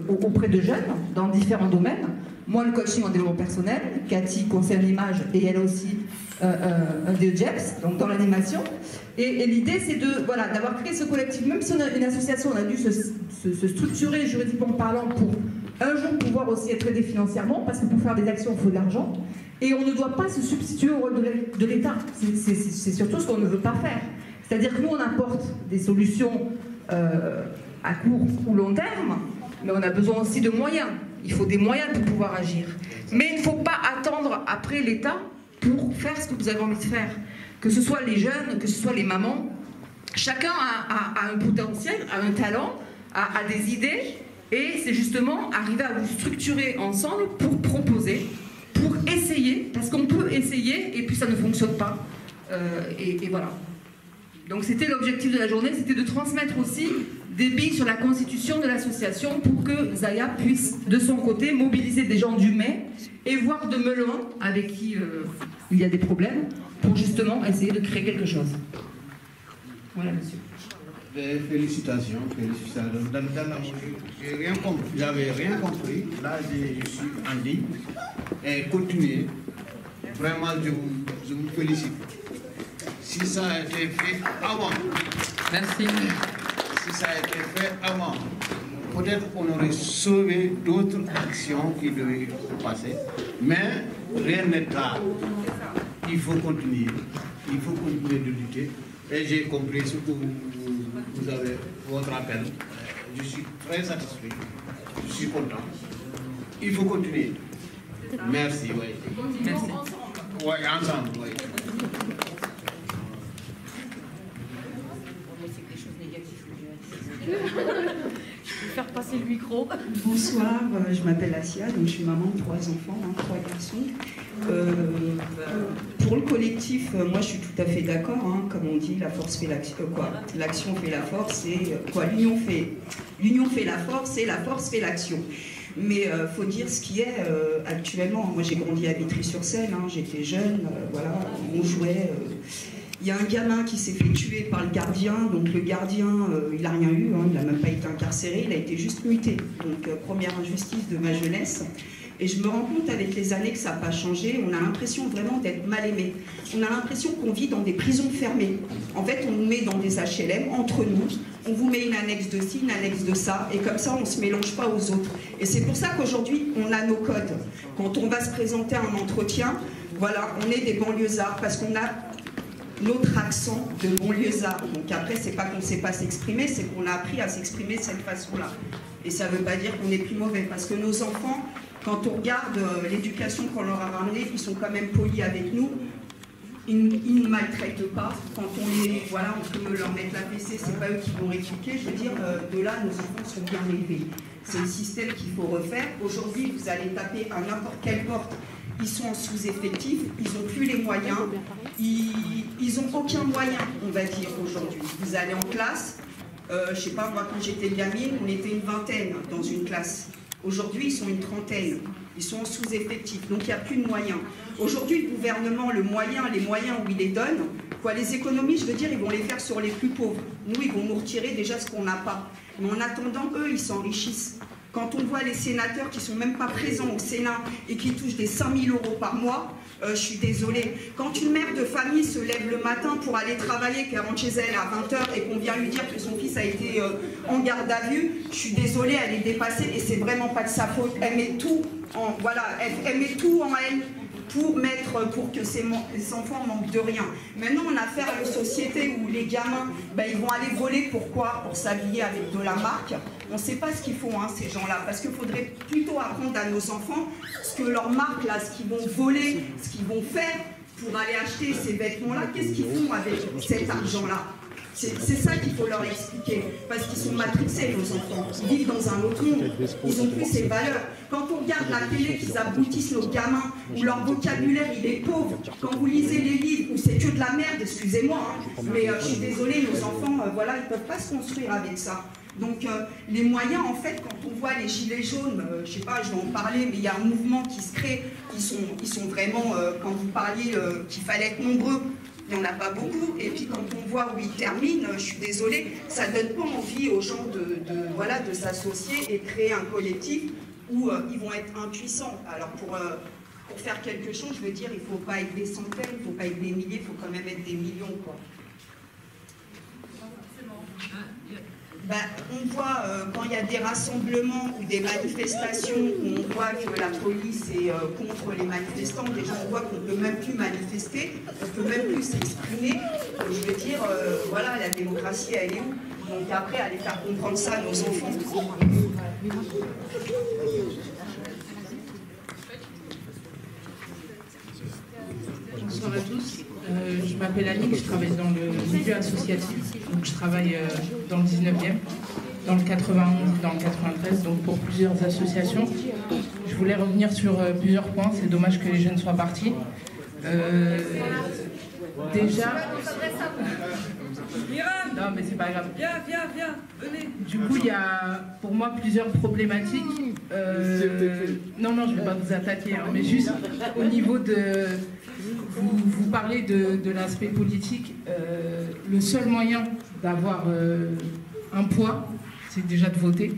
auprès de jeunes dans différents domaines. Moi, le coaching en développement personnel, Cathy concerne l'image et elle aussi un DEJEPS, donc dans l'animation. Et l'idée, c'est d'avoir créé ce collectif. Même si on a une association, on a dû se structurer juridiquement parlant pour un jour pouvoir aussi être aidé financièrement, parce que pour faire des actions, il faut de l'argent. Et on ne doit pas se substituer au rôle de l'État. C'est surtout ce qu'on ne veut pas faire. C'est-à-dire que nous, on apporte des solutions à court ou long terme, mais on a besoin aussi de moyens. Il faut des moyens pour pouvoir agir. Mais il ne faut pas attendre après l'État pour faire ce que vous avez envie de faire. Que ce soit les jeunes, que ce soit les mamans, chacun a un potentiel, a un talent, a des idées, et c'est justement arriver à vous structurer ensemble pour proposer, pour essayer, parce qu'on peut essayer et puis ça ne fonctionne pas. Et voilà. Donc c'était l'objectif de la journée, c'était de transmettre aussi des billes sur la constitution de l'association pour que Zaya puisse de son côté mobiliser des gens du Mai et voir de Melun avec qui il y a des problèmes pour justement essayer de créer quelque chose. Voilà, monsieur. Félicitations, félicitations. Dans la mesure, j'ai rien compris, j'avais rien compris. Là, je suis en ligne. Et continuez. Vraiment, je vous félicite. Si ça a été fait avant. Merci. Si ça a été fait avant, peut-être qu'on aurait sauvé d'autres actions qui devaient se passer. Mais rien n'est tard. Il faut continuer. Il faut continuer de lutter. Et j'ai compris ce que vous avez, votre appel. Je suis très satisfait. Je suis content. Il faut continuer. Merci, oui. Merci. Oui, ensemble, oui. Je vais faire passer le micro. Bonsoir, je m'appelle Asia, donc je suis maman de 3 enfants, 3 garçons. Pour le collectif, moi je suis tout à fait d'accord, comme on dit, la force fait l'action, l'action fait la force, et l'union fait la force et la force fait l'action. Mais faut dire ce qui est actuellement. Moi j'ai grandi à Vitry-sur-Seine, j'étais jeune, voilà, on jouait. Il y a un gamin qui s'est fait tuer par le gardien, donc le gardien, il n'a rien eu, hein, il n'a même pas été incarcéré, il a été juste muté. Donc première injustice de ma jeunesse. Et je me rends compte avec les années que ça n'a pas changé, on a l'impression vraiment d'être mal aimé. On a l'impression qu'on vit dans des prisons fermées. En fait, on nous met dans des HLM, entre nous, on vous met une annexe de ci, une annexe de ça, et comme ça, on ne se mélange pas aux autres. Et c'est pour ça qu'aujourd'hui, on a nos codes. Quand on va se présenter à un entretien, voilà, on est des banlieusards, parce qu'on a notre accent de banlieusard. Donc après, c'est pas qu'on ne sait pas s'exprimer, c'est qu'on a appris à s'exprimer de cette façon-là. Et ça ne veut pas dire qu'on est plus mauvais, parce que nos enfants, quand on regarde l'éducation qu'on leur a ramenée, ils sont quand même polis avec nous. Ils ne nous maltraitent pas. Quand on les, voilà, on peut leur mettre la PC, c'est pas eux qui vont répliquer. Je veux dire, de là, nos enfants sont bien élevés. C'est le système qu'il faut refaire. Aujourd'hui, vous allez taper à n'importe quelle porte. Ils sont en sous-effectif, ils n'ont plus les moyens, ils n'ont aucun moyen, on va dire, aujourd'hui. Vous allez en classe, je ne sais pas, moi, quand j'étais gamine, on était une vingtaine dans une classe. Aujourd'hui, ils sont une trentaine. Ils sont en sous-effectif, donc il n'y a plus de moyens. Aujourd'hui, le gouvernement, les moyens où il les donne, quoi, les économies, je veux dire, ils vont les faire sur les plus pauvres. Nous, ils vont nous retirer déjà ce qu'on n'a pas. Mais en attendant, eux, ils s'enrichissent. Quand on voit les sénateurs qui ne sont même pas présents au Sénat et qui touchent des 5 000 € par mois, je suis désolée. Quand une mère de famille se lève le matin pour aller travailler, qu'elle rentre chez elle à 20 h et qu'on vient lui dire que son fils a été en garde à vue, je suis désolée, elle est dépassée et c'est vraiment pas de sa faute. Elle met tout en, voilà, elle met tout en elle pour que ces enfants manquent de rien. Maintenant, on a affaire à une société où les gamins, ben, ils vont aller voler. Pourquoi? Pour s'habiller avec de la marque. On ne sait pas ce qu'ils font, hein, ces gens-là, parce qu'il faudrait plutôt apprendre à nos enfants ce que leur marque, là, ce qu'ils vont voler, ce qu'ils vont faire pour aller acheter ces vêtements-là. Qu'est-ce qu'ils font avec cet argent-là? C'est ça qu'il faut leur expliquer, parce qu'ils sont matrixés, nos enfants. Ils vivent dans un autre monde, ils ont plus ces valeurs. Quand on regarde la télé, qu'ils abrutissent nos gamins, où leur vocabulaire il est pauvre, quand vous lisez les livres, où c'est que de la merde, excusez-moi, hein, mais je suis désolée, nos enfants, voilà, ils ne peuvent pas se construire avec ça. Donc les moyens, en fait, quand on voit les gilets jaunes, je ne sais pas, je vais en parler, mais il y a un mouvement qui se crée, ils sont vraiment, quand vous parliez qu'il fallait être nombreux, il n'y en a pas beaucoup, et puis quand on voit où ils terminent, je suis désolée, ça ne donne pas envie aux gens voilà, de s'associer et de créer un collectif où ils vont être impuissants. Alors pour faire quelque chose, je veux dire, il ne faut pas être des centaines, il ne faut pas être des milliers, il faut quand même être des millions, quoi. Ben, on voit quand il y a des rassemblements ou des manifestations où on voit que la police est contre les manifestants, déjà on voit qu'on ne peut même plus manifester, on ne peut même plus s'exprimer. Je veux dire, voilà, la démocratie, elle est où? Donc après, aller faire comprendre ça à nos enfants. Bonsoir à tous. Je m'appelle Annick, je travaille dans le milieu associatif. Donc je travaille dans le 19e, dans le 91, dans le 93, donc pour plusieurs associations. Je voulais revenir sur plusieurs points. C'est dommage que les jeunes soient partis. Déjà... Non, mais c'est pas grave. Viens, venez. Du coup, il y a pour moi plusieurs problématiques. Non, je ne vais pas vous attaquer, hein, mais juste au niveau de... Vous parlez de l'aspect politique. Le seul moyen d'avoir un poids, c'est déjà de voter.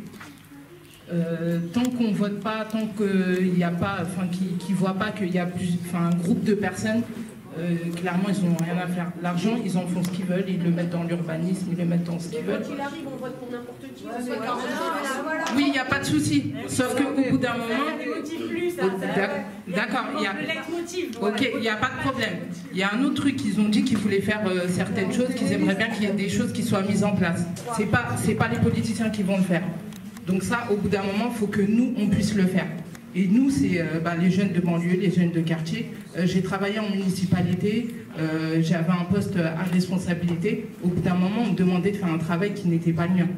Tant qu'on ne vote pas, tant qu'il n'y a pas, enfin, qu'ils ne voient pas qu'il y a un groupe de personnes, clairement, ils n'ont rien à faire. L'argent, ils en font ce qu'ils veulent, ils le mettent dans l'urbanisme, ils le mettent dans ce qu'ils veulent. Quand il arrive, on vote pour n'importe qui. Oui, il n'y a pas de souci. Sauf qu'au bout d'un moment... D'accord, ok, il n'y a pas de problème. Il y a un autre truc, ils ont dit qu'ils voulaient faire certaines choses, qu'ils aimeraient bien qu'il y ait des choses qui soient mises en place. C'est pas les politiciens qui vont le faire. Donc ça, au bout d'un moment, il faut que nous, on puisse le faire. Et nous, c'est les jeunes de banlieue, les jeunes de quartier. J'ai travaillé en municipalité, j'avais un poste à responsabilité. Au bout d'un moment, on me demandait de faire un travail qui n'était pas le mien.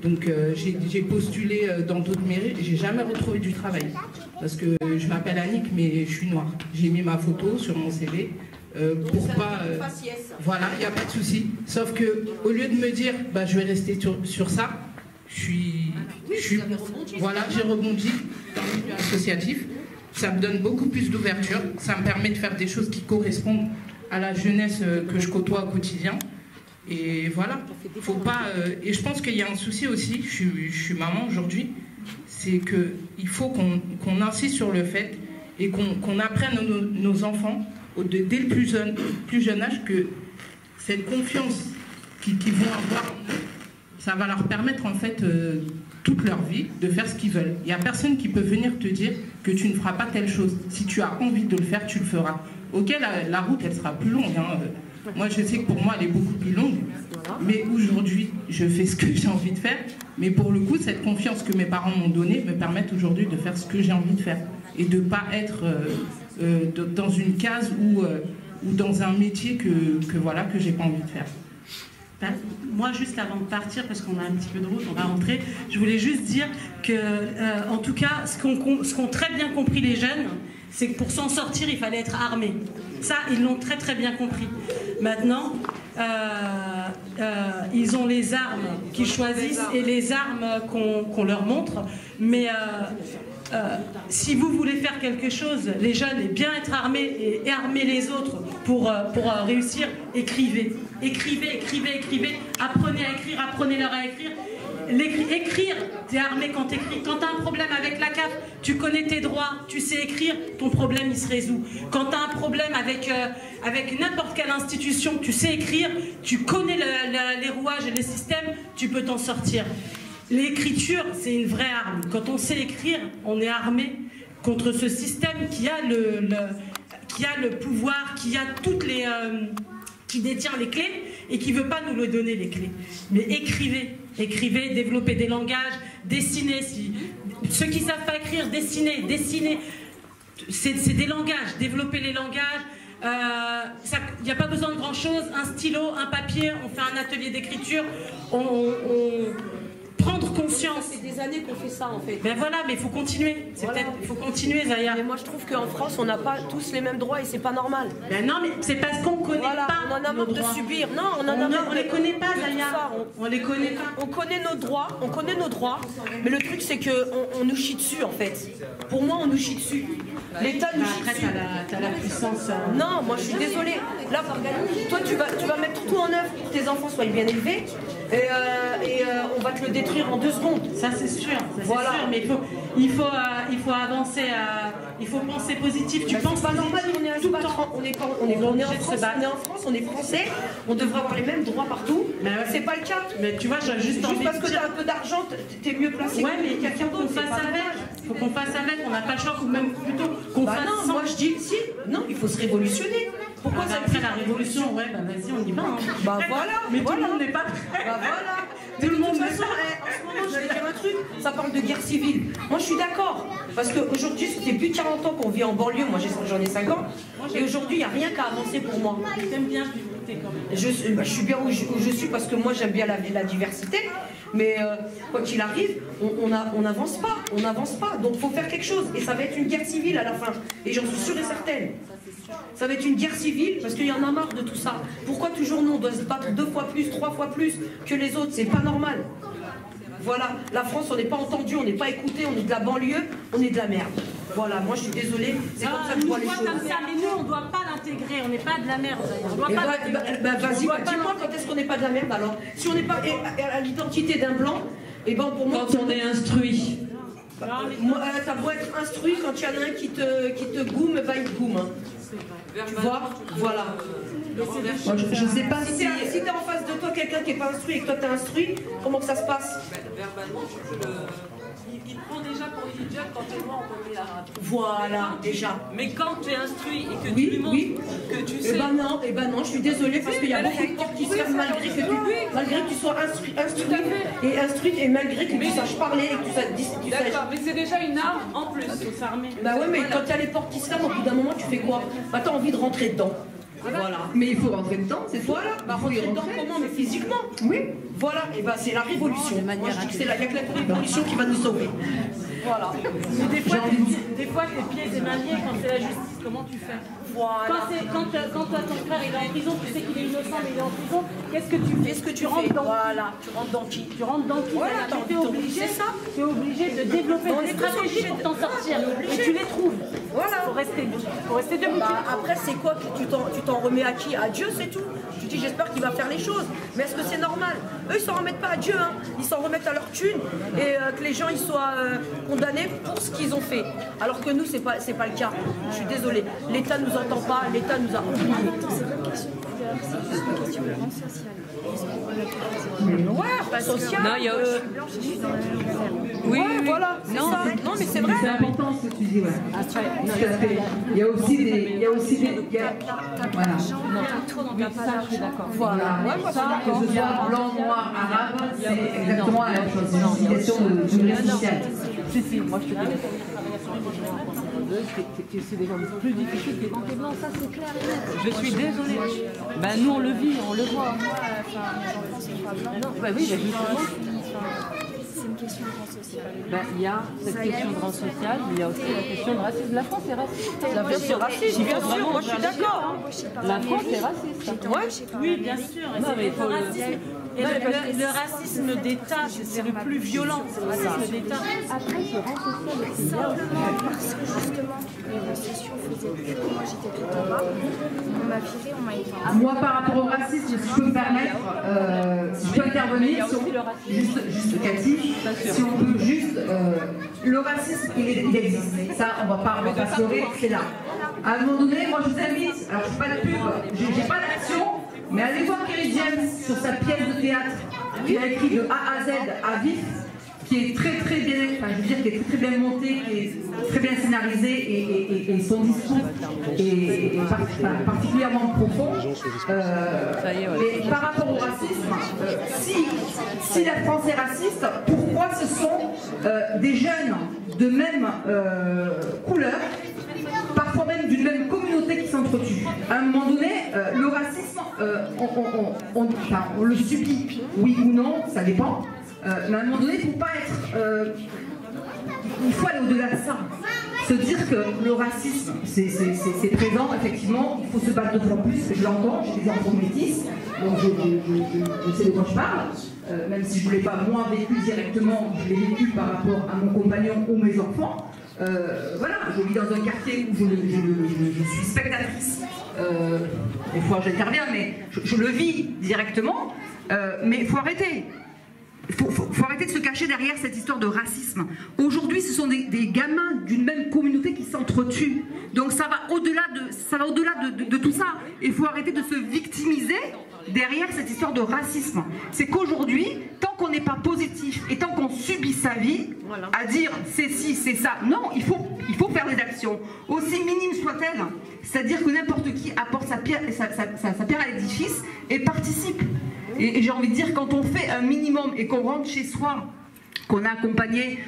Donc j'ai postulé dans d'autres mairies et j'ai jamais retrouvé du travail. Parce que je m'appelle Annick, mais je suis noire. J'ai mis ma photo sur mon CV. Pourquoi voilà, il n'y a pas de souci. Sauf que au lieu de me dire, je vais rester sur ça, voilà, j'ai rebondi dans le milieu associatif. Ça me donne beaucoup plus d'ouverture. Ça me permet de faire des choses qui correspondent à la jeunesse que je côtoie au quotidien. Et voilà, faut pas. Et je pense qu'il y a un souci aussi. Je suis maman aujourd'hui. C'est qu'il faut qu'on insiste sur le fait et qu'on apprenne nos enfants dès le plus jeune âge que cette confiance qu'ils vont avoir, ça va leur permettre en fait toute leur vie de faire ce qu'ils veulent. Il n'y a personne qui peut venir te dire que tu ne feras pas telle chose. Si tu as envie de le faire, tu le feras. Ok, la route, elle sera plus longue. Hein. Moi, je sais que pour moi, elle est beaucoup plus longue. Mais aujourd'hui, je fais ce que j'ai envie de faire. Mais pour le coup, cette confiance que mes parents m'ont donnée me permet aujourd'hui de faire ce que j'ai envie de faire. Et de ne pas être dans une case ou dans un métier que j'ai pas envie de faire. Moi, juste avant de partir, parce qu'on a un petit peu de route, on va rentrer, je voulais juste dire que, en tout cas, ce qu'ont très bien compris les jeunes, c'est que pour s'en sortir, il fallait être armé. Ça, ils l'ont très très bien compris. Maintenant, ils ont les armes qu'ils choisissent et les armes qu'on leur montre. Mais si vous voulez faire quelque chose, les jeunes, et bien être armés et armer les autres pour réussir, écrivez. Écrivez. Apprenez à écrire, apprenez-leur à écrire. Écrire, t'es armé quand t'écris. Quand t'as un problème avec la CAF, tu connais tes droits, tu sais écrire, ton problème il se résout. Quand t'as un problème avec n'importe quelle institution, tu sais écrire, tu connais les rouages et les systèmes, tu peux t'en sortir. L'écriture, c'est une vraie arme. Quand on sait écrire, on est armé contre ce système qui a le pouvoir, qui a toutes les... qui détient les clés et qui ne veut pas nous le donner, les clés. Mais écrivez, développez des langages, dessinez. Ceux qui ne savent pas écrire, dessinez. C'est des langages, développez les langages. Il n'y a pas besoin de grand-chose, un stylo, un papier, on fait un atelier d'écriture, prendre conscience. C'est des années qu'on fait ça en fait. Ben voilà, mais il faut continuer. Il faut continuer, Zaya. Mais moi je trouve qu'en France, on n'a pas tous les mêmes droits et c'est pas normal. Ben non, mais c'est parce qu'on connaît pas. On en a marre de subir. Non, on en a marre. On les connaît pas, Zaya. On les connaît pas. On connaît nos droits, mais le truc c'est qu'on nous chie dessus en fait. Pour moi, on nous chie dessus. L'État nous chie dessus. T'as la puissance. Non, moi je suis désolée. Là, toi tu vas mettre tout en œuvre pour que tes enfants soient bien élevés. Et on va te le détruire en 2 secondes. Ça c'est sûr, voilà. Sûr, mais il faut avancer, il faut penser positif. Tu penses pas normal, on est à se battre, on est en France, on est français, on devrait avoir les mêmes droits partout. C'est pas le cas. Mais tu vois, j'ai juste envie parce que t'as un peu d'argent, t'es mieux placé. Ouais, mais quelqu'un qu'on fasse avec. Faut qu'on fasse avec, on n'a pas le choix, ou même plutôt qu'on fasse. Non, moi je dis si, non, il faut se révolutionner. Pourquoi ça après la révolution, ouais, bah vas-y, on y va. Hein. Bah voilà. Mais tout le monde n'est pas prêt. Bah voilà. Tout le monde. De toute façon, en ce moment, je vais dire un truc, ça parle de guerre civile. Moi, je suis d'accord. Parce qu'aujourd'hui, c'était plus de 40 ans qu'on vit en banlieue. Moi, j'en ai 5 ans. Et aujourd'hui, il n'y a rien qu'à avancer pour moi. T'aimes bien l'unité quand même. Je suis bien où je suis parce que moi, j'aime bien la diversité. Mais quoi qu'il arrive, on n'avance pas. On n'avance pas. Donc, il faut faire quelque chose. Et ça va être une guerre civile à la fin. Et j'en suis sûre et certaine. Ça va être une guerre civile parce qu'il y en a marre de tout ça. Pourquoi toujours nous on doit se battre 2 fois plus, 3 fois plus que les autres? C'est pas normal. Voilà, la France on n'est pas entendu, on n'est pas écouté, on est de la banlieue, on est de la merde. Voilà, moi je suis désolée, c'est comme ça que je vois les choses. Comme ça, mais nous on ne doit pas l'intégrer, on n'est pas de la merde. On doit pas vas-y, dis-moi quand est-ce qu'on n'est pas de la merde alors? Si on n'est pas à l'identité d'un blanc, et ben pour moi. Quand on est instruit. T'as beau être instruit, quand il y en a un qui te goume, bah il te goume. Hein. Tu vois? Voilà. Moi, je sais pas si t'es en face de toi quelqu'un qui n'est pas instruit et que toi t'es instruit, comment que ça se passe? Verbalement, il prend déjà pour le hijab quand t'es moi on connaît l'arabe. Voilà, déjà. Mais quand tu es instruit et que tu lui montres que tu sais... Eh ben non, je suis désolée parce qu'il y a beaucoup de portes qui se ferment malgré que tu sois instruite et malgré que tu saches parler et que tu saches... D'accord, mais c'est déjà une arme en plus, il faut s'armer. Bah ouais, mais quand il y a les portes qui se ferment, au bout d'un moment, tu fais quoi? Bah t'as envie de rentrer dedans. Voilà. Mais il faut rentrer dedans, c'est voilà. Bah rentrer dedans comment? Mais physiquement. Oui. Voilà. Et bah c'est la révolution. Moi je dis que c'est la révolution qui va nous sauver. Voilà. Mais des fois tes pieds et mains liés quand c'est la justice, comment tu fais? Quand ton frère il est en prison, tu sais qu'il est innocent mais il est en prison, qu'est-ce que tu fais? Qu'est-ce que tu rentres dans? Voilà, tu rentres dans qui? Tu rentres dans qui? Voilà, tu es obligé de développer des stratégies pour t'en sortir. Et tu les trouves. Voilà. Faut rester debout. Après, c'est quoi? Tu t'en remets à qui? À Dieu, c'est tout. Tu dis, j'espère qu'il va faire les choses. Mais est-ce que c'est normal? Eux, ils s'en remettent pas à Dieu, hein. Ils s'en remettent à leur thune et que les gens ils soient condamnés pour ce qu'ils ont fait. Alors que nous, c'est pas le cas. Je suis désolée. L'État nous entend pas, l'État nous a oubliés. C'est pas une question de couleur, c'est juste une question de rang social. Ouais, pas social. Non, il y a aussi. Oui, voilà. Non, mais c'est vrai. C'est important ce que tu dis, ouais. Il y a aussi des. Voilà. Voilà. Que ce soit blanc, noir, arabe, c'est exactement la même chose. C'est une question de degré social. Si, moi je te dis. C'est des gens plus difficiles que quand t'es blanc, ça c'est clair et net. Je suis désolée. Ben nous on le vit, on le voit. Oui, justement. C'est une question de rang social. Il y a cette question de rang social, mais il y a aussi la question de racisme. La France est raciste. La France est raciste, bien sûr, moi je suis d'accord. La France est raciste. Oui, bien sûr. Et le racisme d'État, c'est le plus violent, c'est le racisme d'État. Après, ce rang social, c'est simplement parce que justement, les réseaux sociaux faisaient que moi j'étais tout en bas. On m'a viré, on m'a éteint. Moi, par rapport au racisme, si je peux me permettre, si je peux intervenir sur juste Cathy, si on peut juste. Le racisme, il existe. Ça, on va pas se leurrer, c'est là. À un moment donné, moi je vous invite, alors je ne fais pas de pub, j'ai pas d'action. Mais allez voir Kerry James sur sa pièce de théâtre qu'il a écrit de A à Z à vif, qui est très bien, enfin je veux dire qui est très bien monté, qui est très bien scénarisé et son discours est particulièrement profond. Mais par rapport au racisme, si la France est raciste, pourquoi ce sont des jeunes de même couleur, parfois même d'une même communauté qui s'entretuent? À un moment donné, le racisme, on le subit, oui ou non, ça dépend. Mais à un moment donné, il ne faut pas être... il faut aller au-delà de ça. Se dire que le racisme, c'est présent, effectivement, il faut se battre de plus en plus, je l'entends, j'ai des enfants métis, donc je sais de quoi je parle. Même si je ne l'ai pas moins vécu directement, je l'ai vécu par rapport à mon compagnon ou mes enfants. Voilà, je vis dans un quartier où je suis spectatrice. Des fois j'interviens, mais je le vis directement. Mais il faut arrêter. Il faut arrêter de se cacher derrière cette histoire de racisme. Aujourd'hui, ce sont des gamins d'une même communauté qui s'entretuent. Donc ça va au-delà de tout ça. Il faut arrêter de se victimiser derrière cette histoire de racisme. C'est qu'aujourd'hui, tant qu'on n'est pas positif et tant qu'on subit sa vie, à dire c'est ci, c'est ça, non, il faut faire des actions, aussi minimes soient-elles. C'est-à-dire que n'importe qui apporte sa pierre à l'édifice et participe. Et j'ai envie de dire, quand on fait un minimum et qu'on rentre chez soi, qu'on a accompagné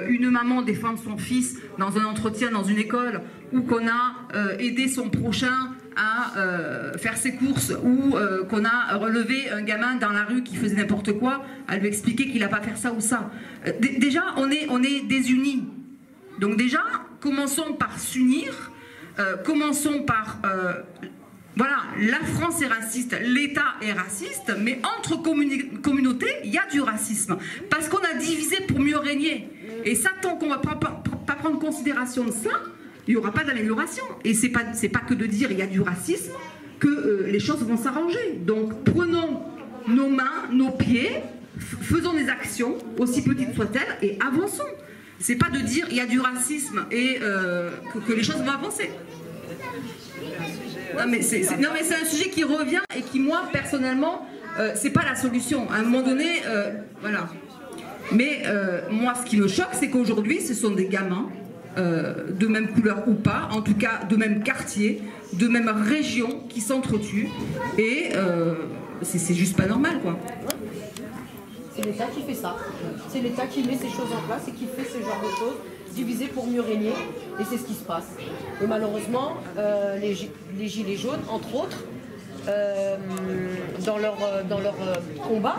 une maman défendre son fils dans un entretien dans une école, ou qu'on a aidé son prochain à faire ses courses, ou qu'on a relevé un gamin dans la rue qui faisait n'importe quoi, à lui expliquer qu'il n'a pas à faire ça ou ça. Déjà, on est désunis. Donc déjà, commençons par s'unir, commençons par... Voilà, la France est raciste, l'État est raciste, mais entre communautés, il y a du racisme. Parce qu'on a divisé pour mieux régner. Et ça, tant qu'on ne va pas prendre considération de ça, il n'y aura pas d'amélioration. Et c'est pas que de dire il y a du racisme que les choses vont s'arranger. Donc prenons nos mains, nos pieds, faisons des actions, aussi petites soient-elles, et avançons. C'est pas de dire il y a du racisme et que les choses vont avancer. Non mais c'est un sujet qui revient et qui, moi, personnellement, c'est pas la solution. À un moment donné, voilà. Mais moi, ce qui me choque, c'est qu'aujourd'hui, ce sont des gamins, de même couleur ou pas, en tout cas de même quartier, de même région, qui s'entretuent. Et c'est juste pas normal, quoi. C'est l'État qui fait ça. C'est l'État qui met ces choses en place et qui fait ce genre de choses, diviser pour mieux régner. Et c'est ce qui se passe. Et malheureusement, les gilets jaunes, entre autres, dans leur combat,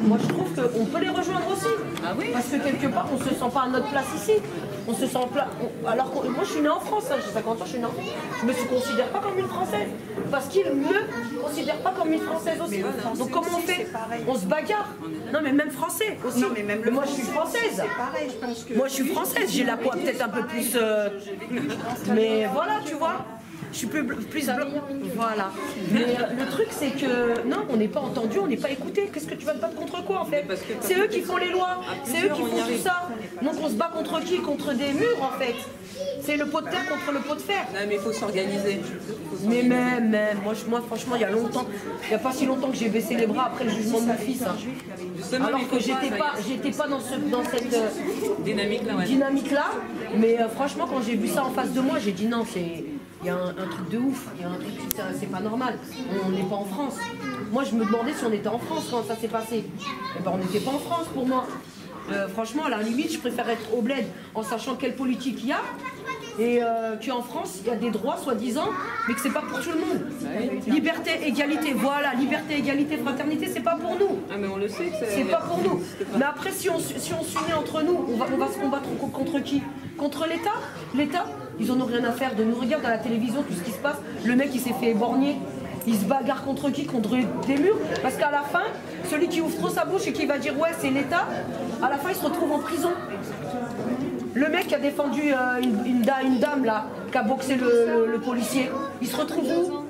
moi je trouve qu'on peut les rejoindre aussi. Ah oui. Parce que quelque part, on ne se sent pas à notre place ici. On se sent plat. Alors que moi je suis née en France, hein, j'ai 50 ans, je suis née en France. Je me considère pas comme une Française. Parce qu'ils ne me considèrent pas comme une Française aussi. Donc comment on fait? On se bagarre. Non mais même français aussi. Non, mais même moi je suis française. Pareil, je pense que... Moi je suis française, j'ai la peau peut-être un peu plus... Mais voilà, tu vois. Je suis plus voilà. Mais le truc c'est que non, on n'est pas entendu, on n'est pas écouté. Qu'est-ce que tu vas te battre contre quoi en fait? C'est eux qui font les lois, c'est eux qui font tout ça. Donc on se bat contre qui? Contre des murs en fait. C'est le pot de terre contre le pot de fer. Non mais il faut s'organiser. Mais même, moi franchement il y a longtemps, il n'y a pas si longtemps que j'ai baissé les bras après le jugement de mon fils. Hein. Alors que j'étais pas dans cette dynamique là. Mais franchement quand j'ai vu ça en face de moi, j'ai dit non, il y a un truc de ouf, il y a un truc, c'est pas normal, on n'est pas en France. Moi je me demandais si on était en France quand ça s'est passé. Eh ben, on n'était pas en France pour moi. Franchement à la limite je préfère être au bled en sachant quelle politique il y a et qu'en France il y a des droits soi-disant mais que c'est pas pour tout le monde. Liberté, égalité, voilà, liberté, égalité, fraternité, c'est pas pour nous. Ah mais on le sait que c'est pas pour nous. Mais après si on s'unit entre nous, on va se combattre contre qui? Contre l'État? L'État, ils en ont rien à faire de nous. Regarde à la télévision tout ce qui se passe. Le mec il s'est fait éborgner. Il se bagarre contre qui? Contre des murs. Parce qu'à la fin, celui qui ouvre trop sa bouche et qui va dire ouais c'est l'État, à la fin il se retrouve en prison. Le mec qui a défendu une dame là, qui a boxé le policier, il se retrouve où?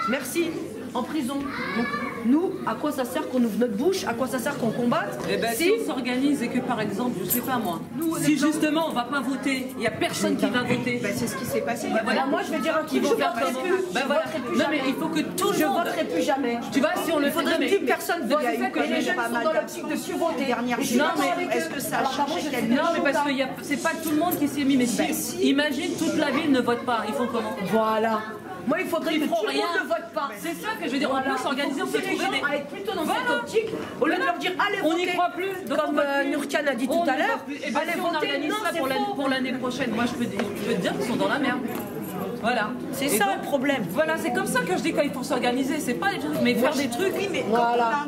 Merci, en prison. Donc, nous, à quoi ça sert qu'on ouvre notre bouche? À quoi ça sert qu'on combatte? Eh ben, si on s'organise et que par exemple, je sais pas moi, si justement on va pas voter, il n'y a personne qui va voter. Ben, c'est ce qui s'est passé. Ben, voilà, moi je vais dire un truc, je voterai plus. Ben, voilà. Non mais il faut que tout le monde... Je voterai plus jamais. Tu vois, si on le fait... Il faudrait que 10 personnes votent. Et les jeunes sont dans l'optique de plus voter. Non mais est-ce que ça a changé quelque chose? Non mais parce que c'est pas tout le monde qui s'est mis, mais si, imagine toute la ville ne vote pas, ils font comment? Voilà. Moi, il faudrait que tout le rien. monde ne vote pas. C'est ça que je veux dire. On peut s'organiser, on peut trouver des... à être plutôt dans cette optique, au lieu de leur dire allez voter. On n'y croit plus. Donc, comme Nurkan a dit tout à l'heure. Allez voter. On organise ça pour l'année prochaine. Moi, je peux te dire qu'ils sont dans la merde. Voilà. C'est ça le problème. Voilà, c'est comme ça que je dis quand il faut s'organiser. C'est pas des trucs, mais faire des trucs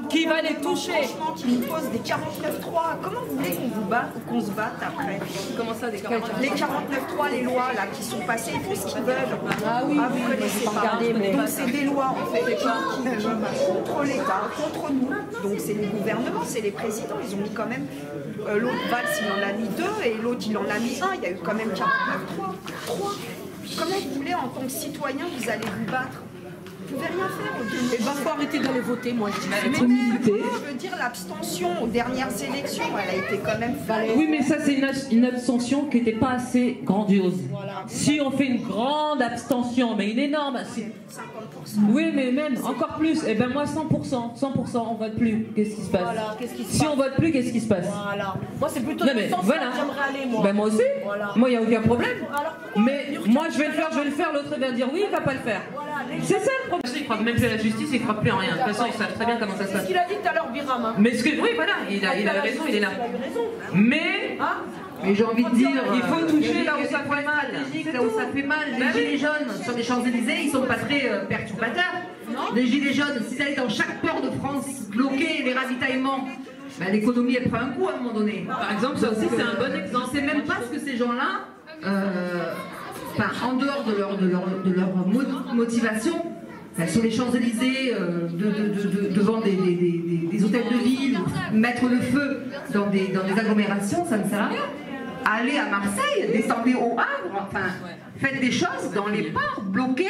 qui va les toucher. Franchement, qui nous pose des 49.3. Comment vous voulez qu'on se batte après? Comment ça, des 49.3? Les 49.3, les lois là qui sont passées, ils font ce qu'ils veulent. Ah oui, vous connaissez pas. Donc c'est des lois en fait qui contre l'État, contre nous. Donc c'est les gouvernements, c'est les présidents. Ils ont mis quand même l'autre Valls, il en a mis 2 et l'autre il en a mis 1. Il y a eu quand même 49.3. 3. Comment vous voulez, en tant que citoyen, vous allez vous battre? Vous pouvez rien faire. Il faut arrêter d'aller voter, moi je dis. Mais je veux dire, l'abstention aux dernières élections, elle a été quand même faite. Oui, mais ça, c'est une abstention qui n'était pas assez grandiose. Voilà. Si on fait une grande abstention, mais une énorme... 50%. Oui, mais même, encore plus. Eh ben moi, 100%, on vote plus. Qu'est-ce qui se passe? Voilà, qu'est-ce qui se passe? Si on vote plus, qu'est-ce qui se passe? Voilà. Moi, c'est plutôt le sens que j'aimerais aller, moi. Ben moi aussi. Voilà. Moi, il n'y a aucun problème. Alors, mais moi, je vais le faire, l'autre va dire oui, il va pas le faire. Voilà, c'est ça le problème. Ils ne croient même plus à la justice, ils ne croient plus en rien. De toute façon, ils savent très bien comment ça se passe. C'est ce qu'il a dit tout à l'heure, Biram. Hein. Mais oui, voilà, il a raison, il est là. Mais... Mais j'ai envie de dire, il faut toucher là où ça fait mal. Là où ça fait mal. Les gilets jaunes sur les Champs-Élysées, ils sont pas très perturbateurs. Les gilets jaunes, si ça allait dans chaque port de France, bloquer les ravitaillements, ben, l'économie elle prend un coup à un moment donné. Par exemple, ça aussi c'est un bon exemple. Je ne sais même pas ce que ces gens-là, en dehors de leur motivation, sur les Champs-Élysées, devant des hôtels de ville, mettre le feu dans des agglomérations, ça ne sert à rien. Allez à Marseille, descendez au Havre, enfin, faites des choses dans les ports, bloquez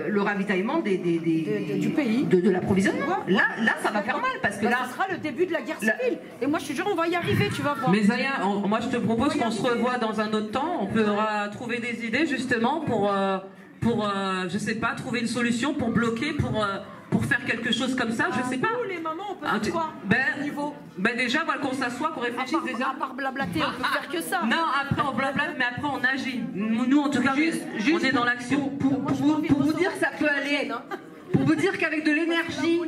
le ravitaillement du pays, de l'approvisionnement. Là, ça va faire mal parce que là, ça sera le début de la guerre civile. Et moi, je suis sûre, on va y arriver, tu vas voir. Mais Zaya, moi, je te propose qu'on se revoie dans un autre temps. On pourra trouver des idées justement pour je sais pas, trouver une solution pour bloquer, pour faire quelque chose comme ça, je sais pas. Nous, les mamans, on peut faire quoi déjà, voilà, qu'on s'assoit, qu'on réfléchisse déjà. À part blablater, on peut faire que ça. Non, après on blablate, mais après on agit. Nous, en tout cas, on est dans l'action. Pour vous dire que ça peut aller, pour vous dire qu'avec de l'énergie...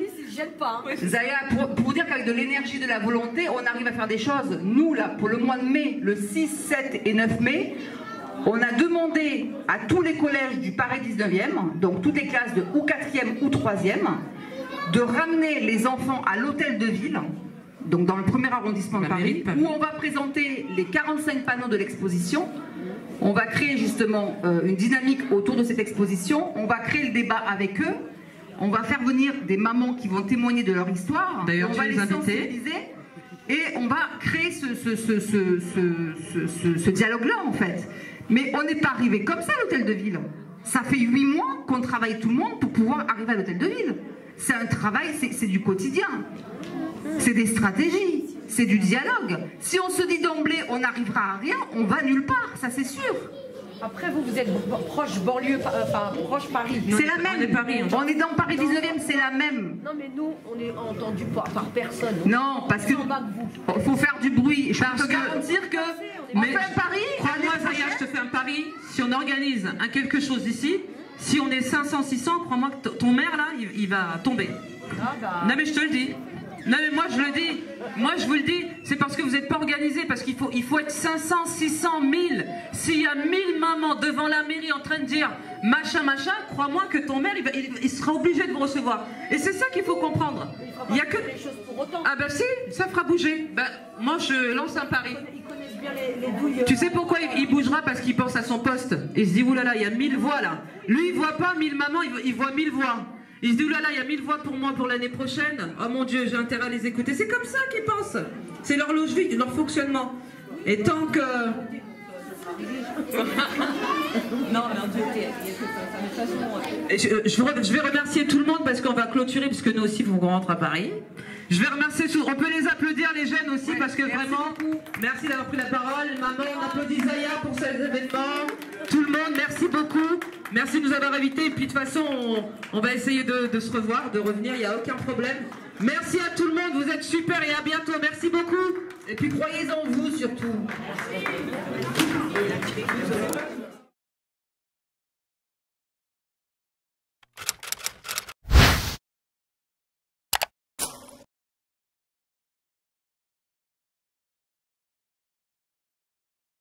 Zaya, pour vous dire qu'avec de l'énergie, de la volonté, on arrive à faire des choses. Nous, là, pour le mois de mai, le 6, 7 et 9 mai, on a demandé à tous les collèges du Paris 19e, donc toutes les classes de ou 4e ou 3e, de ramener les enfants à l'hôtel de ville, donc dans le premier arrondissement de Paris, où on va présenter les 45 panneaux de l'exposition On va créer justement une dynamique autour de cette exposition. On va créer le débat avec eux. On va faire venir des mamans qui vont témoigner de leur histoire. D'ailleurs, on va les sensibiliser. Et on va créer ce dialogue-là, en fait. Mais on n'est pas arrivé comme ça à l'hôtel de ville. Ça fait 8 mois qu'on travaille tout le monde pour pouvoir arriver à l'hôtel de ville. C'est un travail, c'est du quotidien. C'est des stratégies, c'est du dialogue. Si on se dit d'emblée, on n'arrivera à rien, on va nulle part, ça c'est sûr. Après, vous êtes proche banlieue, enfin proche Paris. C'est la même. On est dans Paris 19e, c'est la même. Non, mais nous, on est entendu par personne. Non, parce que faut faire du bruit. Je peux te garantir que on mais fait un pari. Crois-moi, Zaya, je te fais un pari. Si on organise quelque chose ici, si on est 500, 600, crois-moi que ton maire là, il va tomber. Non mais je te le dis. Non mais moi je le dis, moi je vous le dis, c'est parce que vous n'êtes pas organisé, parce qu'il faut être 500, 600, 1000. S'il y a 1000 mamans devant la mairie en train de dire machin, machin, crois-moi que ton maire il sera obligé de vous recevoir. Et c'est ça qu'il faut comprendre. Il y a que... Ah ben si, ça fera bouger. Ben, moi je lance un pari. Tu sais pourquoi il bougera? Parce qu'il pense à son poste. Il se dit oulala, il y a 1000 voix là. Lui il voit pas 1000 mamans, il voit 1000 voix. Il se dit, oulala, il y a 1000 voix pour moi pour l'année prochaine. Oh mon Dieu, j'ai intérêt à les écouter. C'est comme ça qu'ils pensent. C'est leur logique, leur fonctionnement. Et tant que... Non, mais en Dieu, je vais remercier tout le monde parce qu'on va clôturer, puisque nous aussi, il faut qu'on rentre à Paris. Je vais remercier, on peut les applaudir les jeunes aussi, parce que vraiment, merci d'avoir pris la parole. Maman, on applaudit Zaya pour ces événements. Tout le monde, merci beaucoup. Merci de nous avoir invités. Et puis de toute façon, on va essayer de se revoir, de revenir, il n'y a aucun problème. Merci à tout le monde, vous êtes super et à bientôt. Merci beaucoup. Et puis croyez en vous surtout. Merci.